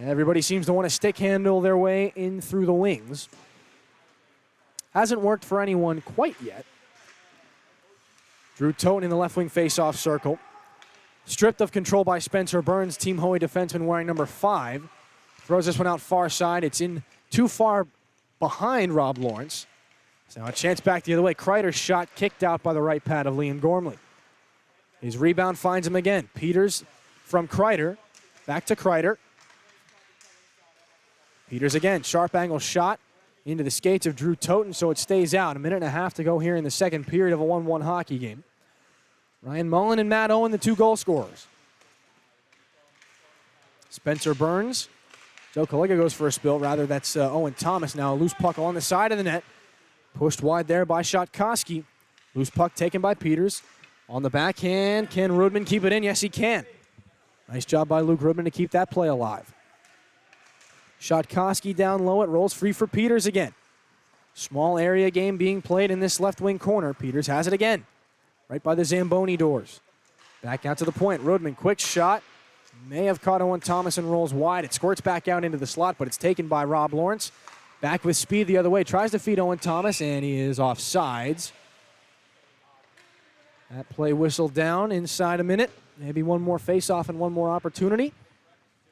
Everybody seems to want to stick handle their way in through the wings. Hasn't worked for anyone quite yet. Drew Toten in the left wing faceoff circle. Stripped of control by Spencer Burns, Team Hoey defenseman wearing number 5. Throws this one out far side. It's in too far behind Rob Lawrence. So now a chance back the other way. Kreider's shot kicked out by the right pad of Liam Gormley. His rebound finds him again. Peters from Kreider. Back to Kreider. Peters again. Sharp angle shot into the skates of Drew Toten, so it stays out. A minute and a half to go here in the second period of a 1-1 hockey game. Ryan Mullen and Matt Owen, the 2 goal scorers. Spencer Burns. Joe Kaliga goes for a spill. Rather, that's Owen Thomas now. A loose puck on the side of the net. Pushed wide there by Shotkoski. Loose puck taken by Peters. On the backhand, can Rudman keep it in? Yes, he can. Nice job by Luke Rudman to keep that play alive. Shotkoski down low. It rolls free for Peters again. Small area game being played in this left wing corner. Peters has it again. Right by the Zamboni doors. Back out to the point. Rudman, quick shot. May have caught Owen Thomas and rolls wide. It squirts back out into the slot, but it's taken by Rob Lawrence. Back with speed the other way. Tries to feed Owen Thomas, and he is offsides. That play whistled down inside a minute. Maybe one more face-off and one more opportunity.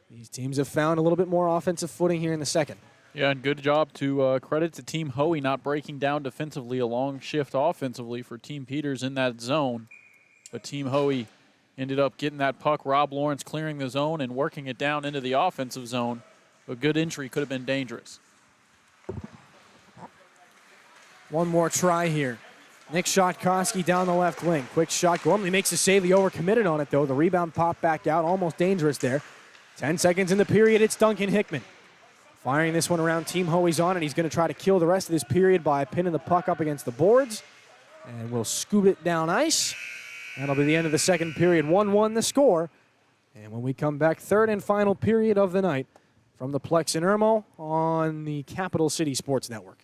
These teams have found a little bit more offensive footing here in the second. Yeah, and good job to credit to Team Hoey not breaking down defensively. A long shift offensively for Team Peters in that zone. But Team Hoey ended up getting that puck. Rob Lawrence clearing the zone and working it down into the offensive zone. A good entry could have been dangerous. One more try here. Nick Shotkoski down the left wing. Quick shot. Gormley makes the save. He overcommitted on it, though. The rebound popped back out. Almost dangerous there. 10 seconds in the period. It's Duncan Hickman. Firing this one around Team Hoey's on, and he's going to try to kill the rest of this period by pinning the puck up against the boards. And we'll scoop it down ice. That'll be the end of the second period. 1-1 the score. And when we come back, third and final period of the night from the Plex in Irmo on the Capital City Sports Network.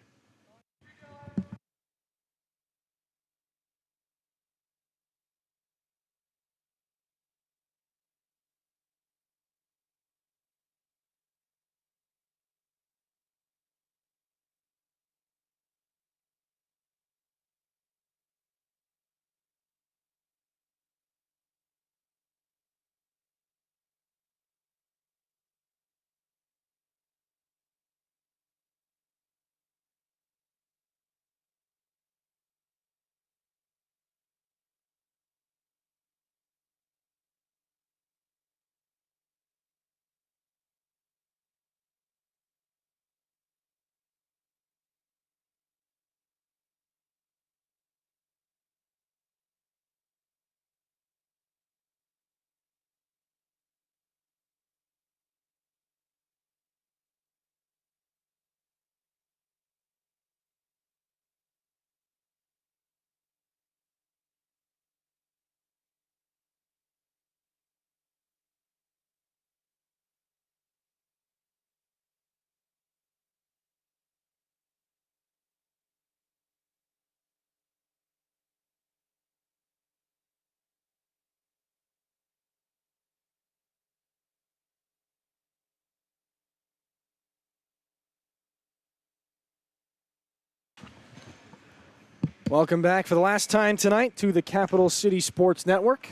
Welcome back for the last time tonight to the Capital City Sports Network.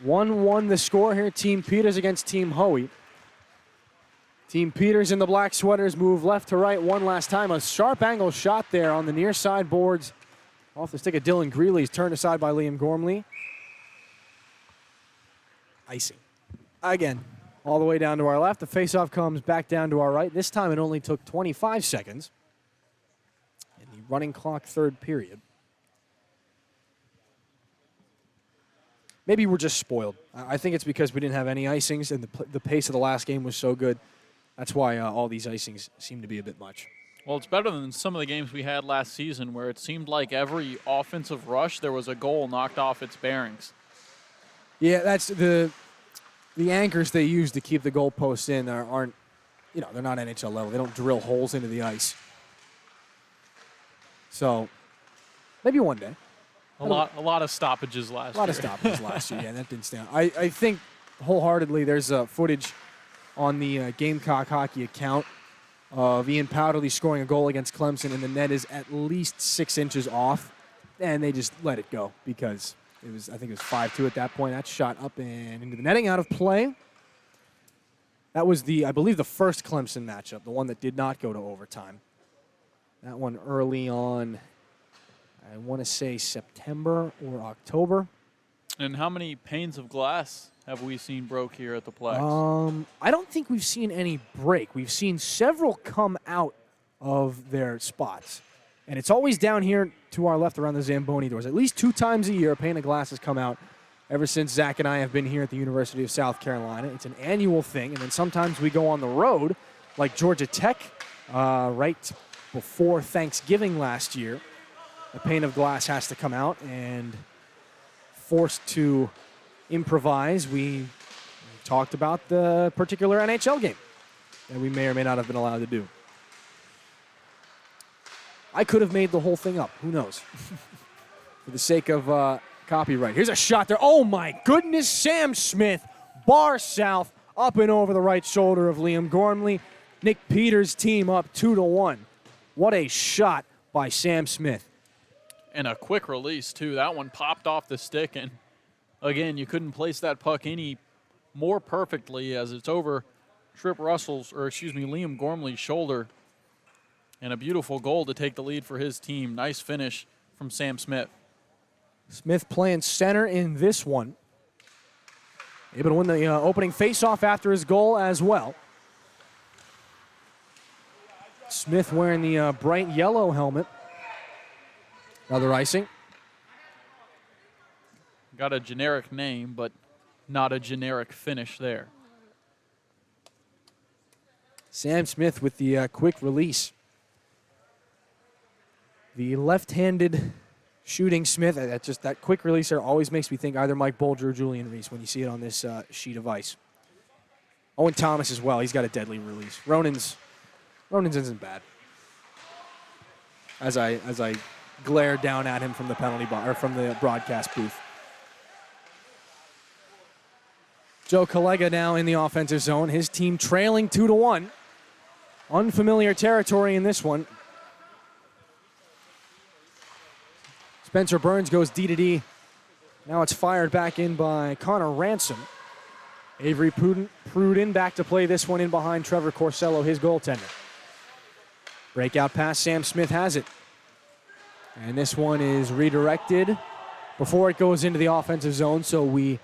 1-1 the score here. Team Peters against Team Hoey. Team Peters in the black sweaters move left to right one last time. A sharp angle shot there on the near side boards. Off the stick of Dylan Greeley's turned aside by Liam Gormley. Icing. Again, all the way down to our left. The faceoff comes back down to our right. This time it only took 25 seconds. Running clock third period. Maybe we're just spoiled. I think it's because we didn't have any icings and the pace of the last game was so good. That's why all these icings seem to be a bit much. Well, it's better than some of the games we had last season where it seemed like every offensive rush there was a goal knocked off its bearings. Yeah, that's the anchors they use to keep the goalposts in aren't, they're not NHL level. They don't drill holes into the ice. So, maybe one day. A lot of stoppages last year. A lot of stoppages last year. Yeah, that didn't stand. I think wholeheartedly there's footage on the Gamecock hockey account of Ian Powderly scoring a goal against Clemson, and the net is at least 6 inches off, and they just let it go because I think it was 5-2 at that point. That shot up and into the netting, out of play. That was I believe the first Clemson matchup, the one that did not go to overtime. That one early on, I want to say September or October. And how many panes of glass have we seen broke here at the Plex? I don't think we've seen any break. We've seen several come out of their spots. And it's always down here to our left around the Zamboni doors. At least 2 times a year, a pane of glass has come out ever since Zach and I have been here at the University of South Carolina. It's an annual thing. And then sometimes we go on the road, like Georgia Tech, right before Thanksgiving last year. A pane of glass has to come out, and forced to improvise. We talked about the particular NHL game that we may or may not have been allowed to do. I could have made the whole thing up. Who knows? For the sake of copyright. Here's a shot there. Oh, my goodness. Sam Smith, bar south, up and over the right shoulder of Liam Gormley. Nick Peters' team up 2-1. What a shot by Sam Smith. And a quick release, too. That one popped off the stick, and again, you couldn't place that puck any more perfectly as it's over Liam Gormley's shoulder. And a beautiful goal to take the lead for his team. Nice finish from Sam Smith. Smith playing center in this one. Able to win the opening faceoff after his goal as well. Smith wearing the bright yellow helmet. Another icing. Got a generic name, but not a generic finish there. Sam Smith with the quick release. The left-handed shooting Smith, that quick release there always makes me think either Mike Bolger or Julian Reese when you see it on this sheet of ice. Owen Thomas as well. He's got a deadly release. Ronan's isn't bad. As I glare down at him from the penalty box or from the broadcast booth. Joe Collega now in the offensive zone. His team trailing 2-1. Unfamiliar territory in this one. Spencer Burns goes D-to-D. Now it's fired back in by Connor Ransom. Avery Pruden back to play this one in behind Trevor Corsello, his goaltender. Breakout pass, Sam Smith has it. And this one is redirected before it goes into the offensive zone, so we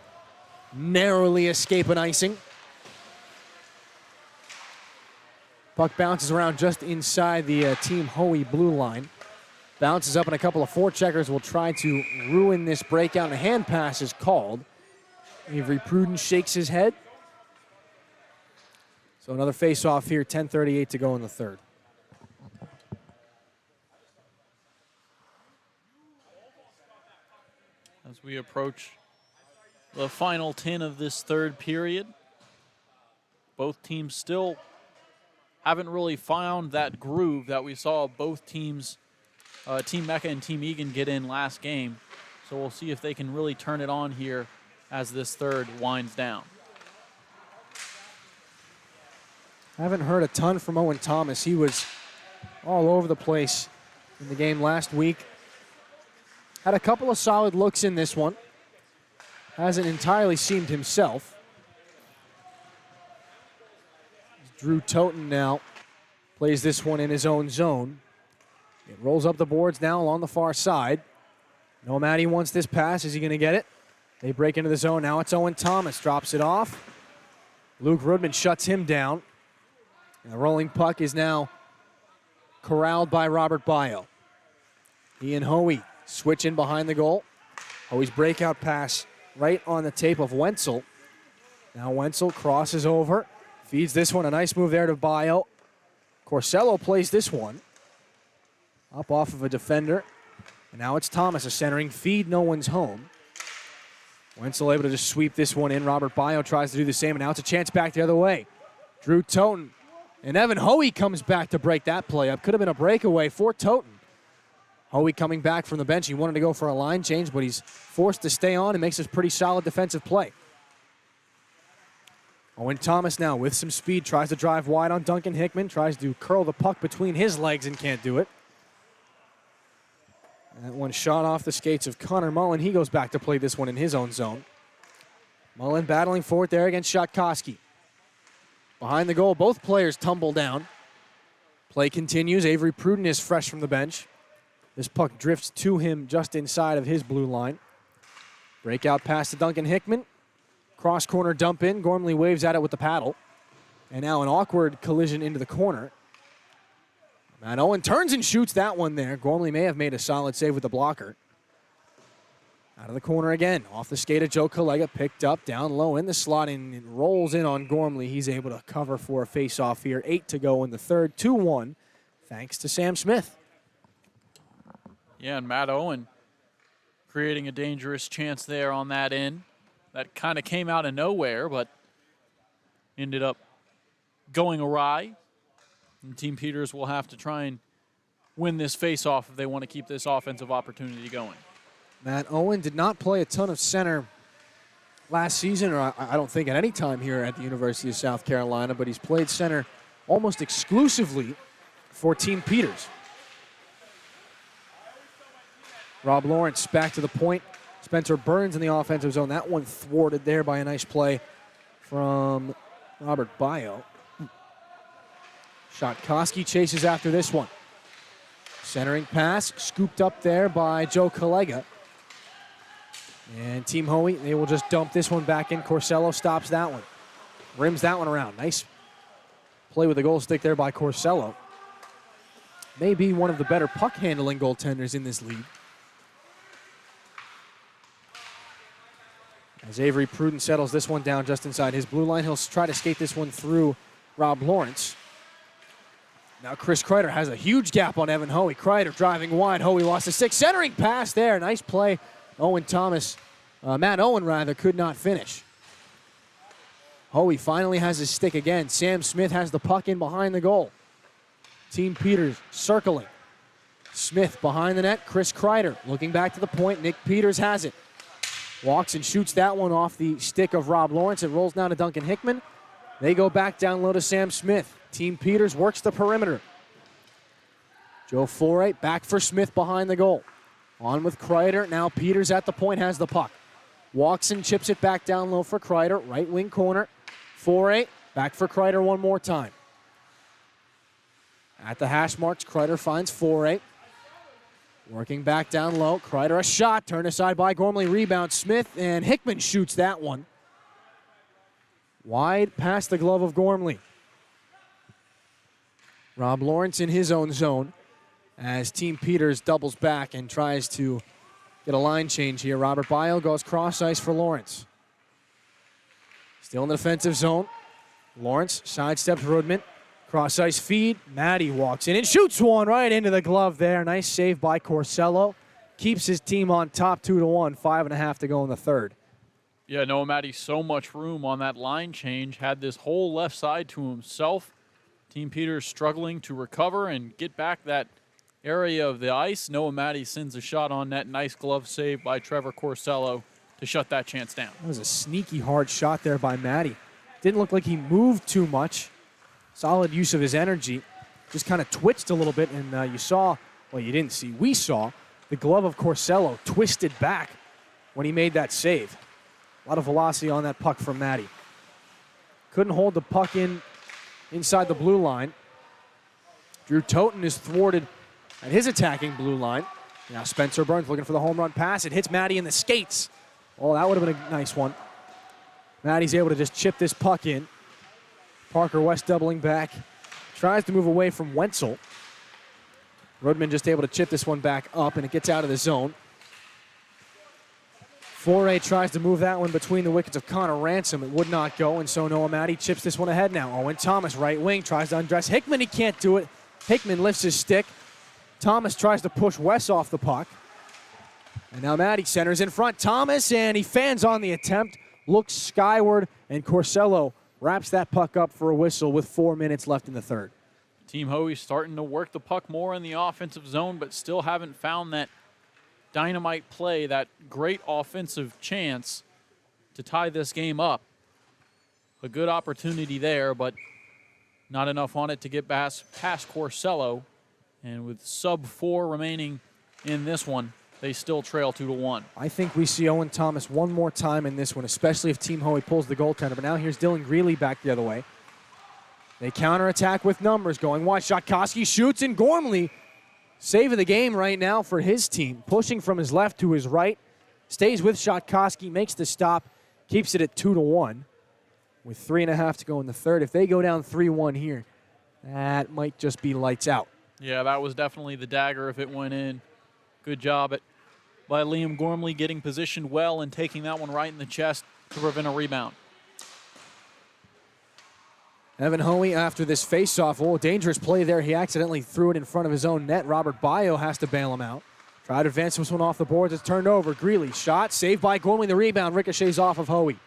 narrowly escape an icing. Puck bounces around just inside the Team Hoey blue line. Bounces up, and a couple of forecheckers will try to ruin this breakout, and a hand pass is called. Avery Pruden shakes his head. So another face-off here, 10:38 to go in the third. As we approach the final 10 of this third period, both teams still haven't really found that groove that we saw both teams, Team Mecca and Team Egan, get in last game. So we'll see if they can really turn it on here as this third winds down. I haven't heard a ton from Owen Thomas. He was all over the place in the game last week. Had a couple of solid looks in this one. Hasn't entirely seemed himself. Drew Toten now plays this one in his own zone. It rolls up the boards now along the far side. Nomadi wants this pass. Is he going to get it? They break into the zone. Now it's Owen Thomas. Drops it off. Luke Rudman shuts him down. And the rolling puck is now corralled by Robert Baio. He and Hoey switch in behind the goal. Hoey's breakout pass right on the tape of Wenzel. Now Wenzel crosses over. Feeds this one. A nice move there to Baio. Corsello plays this one. Up off of a defender. And now it's Thomas, a centering feed. No one's home. Wenzel able to just sweep this one in. Robert Baio tries to do the same, and now it's a chance back the other way. Drew Toten. And Evan Hoey comes back to break that play up. Could have been a breakaway for Toten. Hoey coming back from the bench. He wanted to go for a line change, but he's forced to stay on and makes a pretty solid defensive play. Owen Thomas now with some speed, tries to drive wide on Duncan Hickman, tries to curl the puck between his legs and can't do it. That one shot off the skates of Connor Mullen. He goes back to play this one in his own zone. Mullen battling for it there against Shatkoski. Behind the goal, both players tumble down. Play continues. Avery Pruden is fresh from the bench. This puck drifts to him just inside of his blue line. Breakout pass to Duncan Hickman. Cross corner dump in. Gormley waves at it with the paddle. And now an awkward collision into the corner. Matt Owen turns and shoots that one there. Gormley may have made a solid save with the blocker. Out of the corner again. Off the skate of Joe Collega. Picked up down low in the slot and it rolls in on Gormley. He's able to cover for a face-off here. 8 to go in the third. 2-1 thanks to Sam Smith. Yeah, and Matt Owen creating a dangerous chance there on that end. That kind of came out of nowhere, but ended up going awry. And Team Peters will have to try and win this face-off if they want to keep this offensive opportunity going. Matt Owen did not play a ton of center last season, or I don't think at any time here at the University of South Carolina, but he's played center almost exclusively for Team Peters. Rob Lawrence back to the point. Spencer Burns in the offensive zone. That one thwarted there by a nice play from Robert Bio. Shatkoski chases after this one. Centering pass, scooped up there by Joe Collega. And Team Hoey, they will just dump this one back in. Corsello stops that one. Rims that one around. Nice play with the goal stick there by Corsello. Maybe one of the better puck-handling goaltenders in this league. As Avery Pruden settles this one down just inside his blue line, he'll try to skate this one through Rob Lawrence. Now Chris Kreider has a huge gap on Evan Hoey. Kreider driving wide. Hoey lost a six. Centering pass there. Nice play. Matt Owen could not finish. Hoey finally has his stick again. Sam Smith has the puck in behind the goal. Team Peters circling. Smith behind the net. Chris Kreider looking back to the point. Nick Peters has it. Walks and shoots that one off the stick of Rob Lawrence. It rolls down to Duncan Hickman. They go back down low to Sam Smith. Team Peters works the perimeter. Joe Foray back for Smith behind the goal. On with Kreider. Now Peters at the point has the puck. Walks and chips it back down low for Kreider. Right wing corner. Foray back for Kreider one more time. At the hash marks, Kreider finds Foray. Working back down low. Kreider a shot. Turned aside by Gormley. Rebound Smith. And Hickman shoots that one. Wide past the glove of Gormley. Rob Lawrence in his own zone as Team Peters doubles back and tries to get a line change here. Robert Bio goes cross ice for Lawrence. Still in the defensive zone. Lawrence sidesteps Rudman. Cross ice feed. Maddie walks in and shoots one right into the glove there. Nice save by Corsello. Keeps his team on top 2-1. 5.5 to go in the third. Yeah, Noah Maddie, so much room on that line change. Had this whole left side to himself. Team Peters struggling to recover and get back that area of the ice. Noah Maddie sends a shot on net. Nice glove save by Trevor Corsello to shut that chance down. That was a sneaky hard shot there by Maddie. Didn't look like he moved too much. Solid use of his energy. Just kind of twitched a little bit, and you saw, well, you didn't see, we saw the glove of Corsello twisted back when he made that save. A lot of velocity on that puck from Maddie. Couldn't hold the puck inside the blue line. Drew Toten is thwarted at his attacking blue line. Now Spencer Burns looking for the home run pass. It hits Maddie in the skates. Oh, that would have been a nice one. Maddie's able to just chip this puck in. Parker West doubling back. Tries to move away from Wenzel. Rudman just able to chip this one back up, and it gets out of the zone. Foray tries to move that one between the wickets of Connor Ransom. It would not go, and so Noah Maddie chips this one ahead now. Owen Thomas, right wing, tries to undress Hickman. He can't do it. Hickman lifts his stick. Thomas tries to push Wes off the puck. And now Maddie centers in front. Thomas, and he fans on the attempt. Looks skyward, and Corsello wraps that puck up for a whistle with 4 minutes left in the third. Team Hoey starting to work the puck more in the offensive zone, but still haven't found that dynamite play, that great offensive chance to tie this game up. A good opportunity there, but not enough on it to get past Corsello. And with sub-4 remaining in this one, they still trail 2-1. I think we see Owen Thomas one more time in this one, especially if Team Hoey pulls the goaltender. But now here's Dillon Greeley back the other way. They counterattack with numbers going wide. Shotkowski shoots, and Gormley, save of the game right now for his team. Pushing from his left to his right. Stays with Shotkowski, makes the stop, keeps it at 2-1. With 3.5 to go in the third. If they go down 3-1 here, that might just be lights out. Yeah, that was definitely the dagger if it went in. Good job by Liam Gormley getting positioned well and taking that one right in the chest to prevent a rebound. Evan Hoey after this faceoff. Oh, dangerous play there. He accidentally threw it in front of his own net. Robert Bayo has to bail him out. Tried to advance this one off the boards. It's turned over. Greeley shot. Saved by Gormley. The rebound ricochets off of Hoey.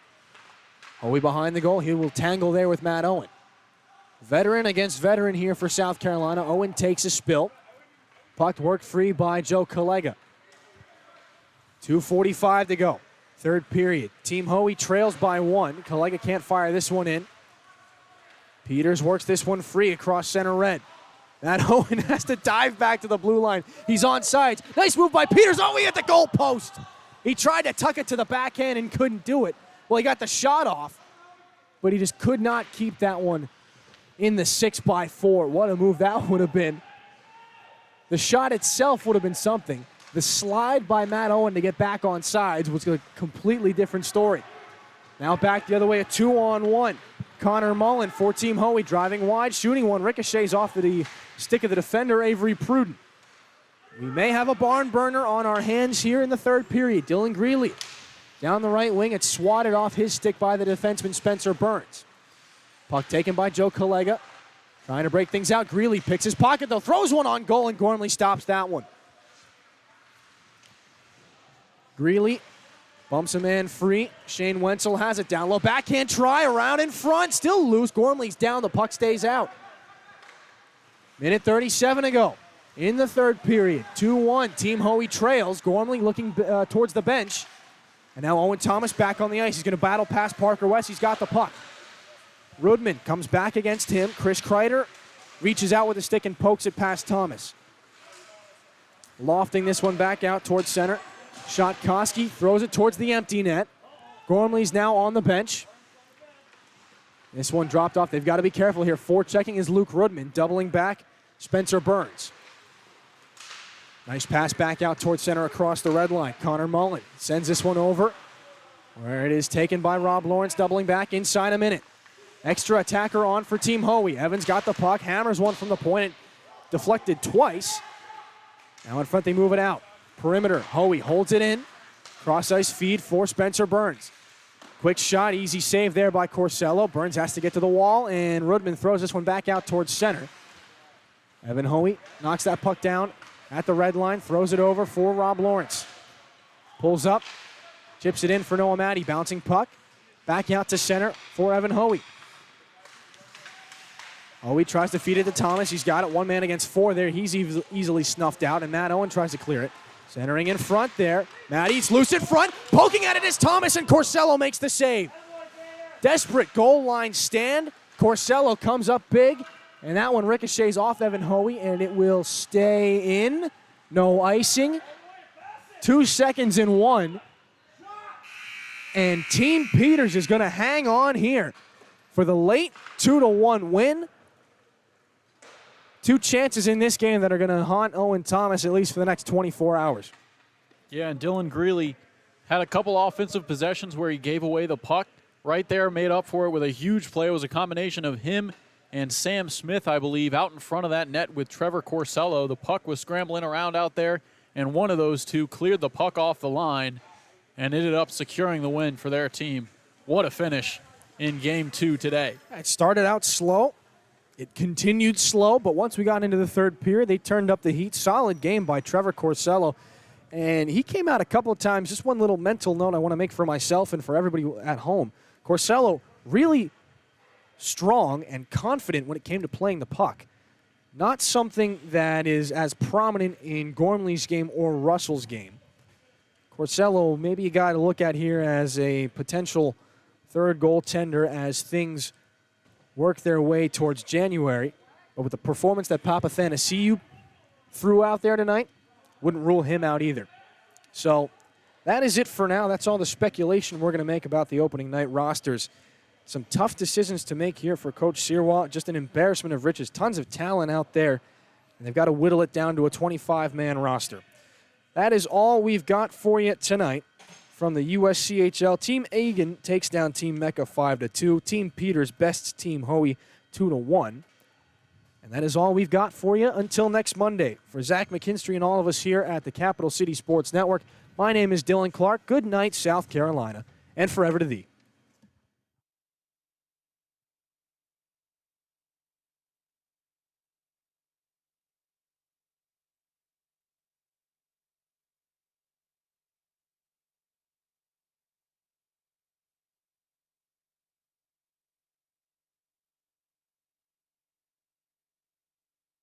Hoey behind the goal. He will tangle there with Matt Owen. Veteran against veteran here for South Carolina. Owen takes a spill. Puck worked free by Joe Collega. 2:45 to go. Third period. Team Hoey trails by 1. Collega can't fire this one in. Peters works this one free across center red. Matt Owen has to dive back to the blue line. He's on sides. Nice move by Peters. Oh, he hit the goal post. He tried to tuck it to the backhand and couldn't do it. Well, he got the shot off, but he just could not keep that one in the 6x4. What a move that would have been. The shot itself would have been something. The slide by Matt Owen to get back on sides was a completely different story. Now back the other way, a 2-on-1. Connor Mullen for Team Hoey driving wide, shooting one, ricochets off the stick of the defender, Avery Pruden. We may have a barn burner on our hands here in the third period. Dillon Greeley down the right wing. It's swatted off his stick by the defenseman Spencer Burns. Puck taken by Joe Collega. Trying to break things out. Greeley picks his pocket, though. Throws one on goal, and Gormley stops that one. Greeley bumps a man free. Shane Wenzel has it down low. Backhand try around in front. Still loose. Gormley's down. The puck stays out. Minute 37 to go in the third period. 2-1. Team Hoey trails. Gormley looking towards the bench. And now Owen Thomas back on the ice. He's going to battle past Parker West. He's got the puck. Rudman comes back against him. Chris Kreider reaches out with a stick and pokes it past Thomas. Lofting this one back out towards center. Shotkowski throws it towards the empty net. Gormley's now on the bench. This one dropped off. They've got to be careful here. Forechecking is Luke Rudman. Doubling back, Spencer Burns. Nice pass back out towards center across the red line. Connor Mullen sends this one over, where it is taken by Rob Lawrence, doubling back inside a minute. Extra attacker on for Team Hoey. Evans got the puck, hammers one from the point, deflected twice. Now in front, they move it out. Perimeter, Hoey holds it in. Cross ice feed for Spencer Burns. Quick shot, easy save there by Corsello. Burns has to get to the wall, and Rudman throws this one back out towards center. Evan Hoey knocks that puck down at the red line, throws it over for Rob Lawrence. Pulls up, chips it in for Noah Matty. Bouncing puck, back out to center for Evan Hoey. Hoey tries to feed it to Thomas. He's got it, one man against 4 there. He's easily snuffed out, and Matt Owen tries to clear it. Centering in front there. Matty's loose in front. Poking at it is Thomas, and Corsello makes the save. Desperate goal line stand. Corsello comes up big, and that one ricochets off Evan Hoey, and it will stay in. No icing. 2 seconds in 1. And Team Peters is going to hang on here for the late 2-1 win. 2 chances in this game that are going to haunt Owen Thomas at least for the next 24 hours. Yeah, and Dillon Greeley had a couple offensive possessions where he gave away the puck. Right there, made up for it with a huge play. It was a combination of him and Sam Smith, I believe, out in front of that net with Trevor Corsello. The puck was scrambling around out there, and one of those two cleared the puck off the line and ended up securing the win for their team. What a finish in Game 2 today. It started out slow. It continued slow, but once we got into the third period, they turned up the heat. Solid game by Trevor Corsello. And he came out a couple of times. Just one little mental note I want to make for myself and for everybody at home. Corsello really strong and confident when it came to playing the puck. not something that is as prominent in Gormley's game or Russell's game. Corsello, maybe a guy to look at here as a potential third goaltender as things work their way towards January. But with the performance that Papathanassiou threw out there tonight, wouldn't rule him out either. So that is it for now. That's all the speculation we're going to make about the opening night rosters. Some tough decisions to make here for Coach Sirois. Just an embarrassment of riches. Tons of talent out there, and they've got to whittle it down to a 25-man roster. That is all we've got for you tonight from the USCHL. Team Egan takes down Team Mecca 5-2. Team Peters bests Team Hoey 2-1. And that is all we've got for you until next Monday. For Zach McKinstry and all of us here at the Capital City Sports Network, my name is Dillon Clark. Good night, South Carolina, and forever to thee.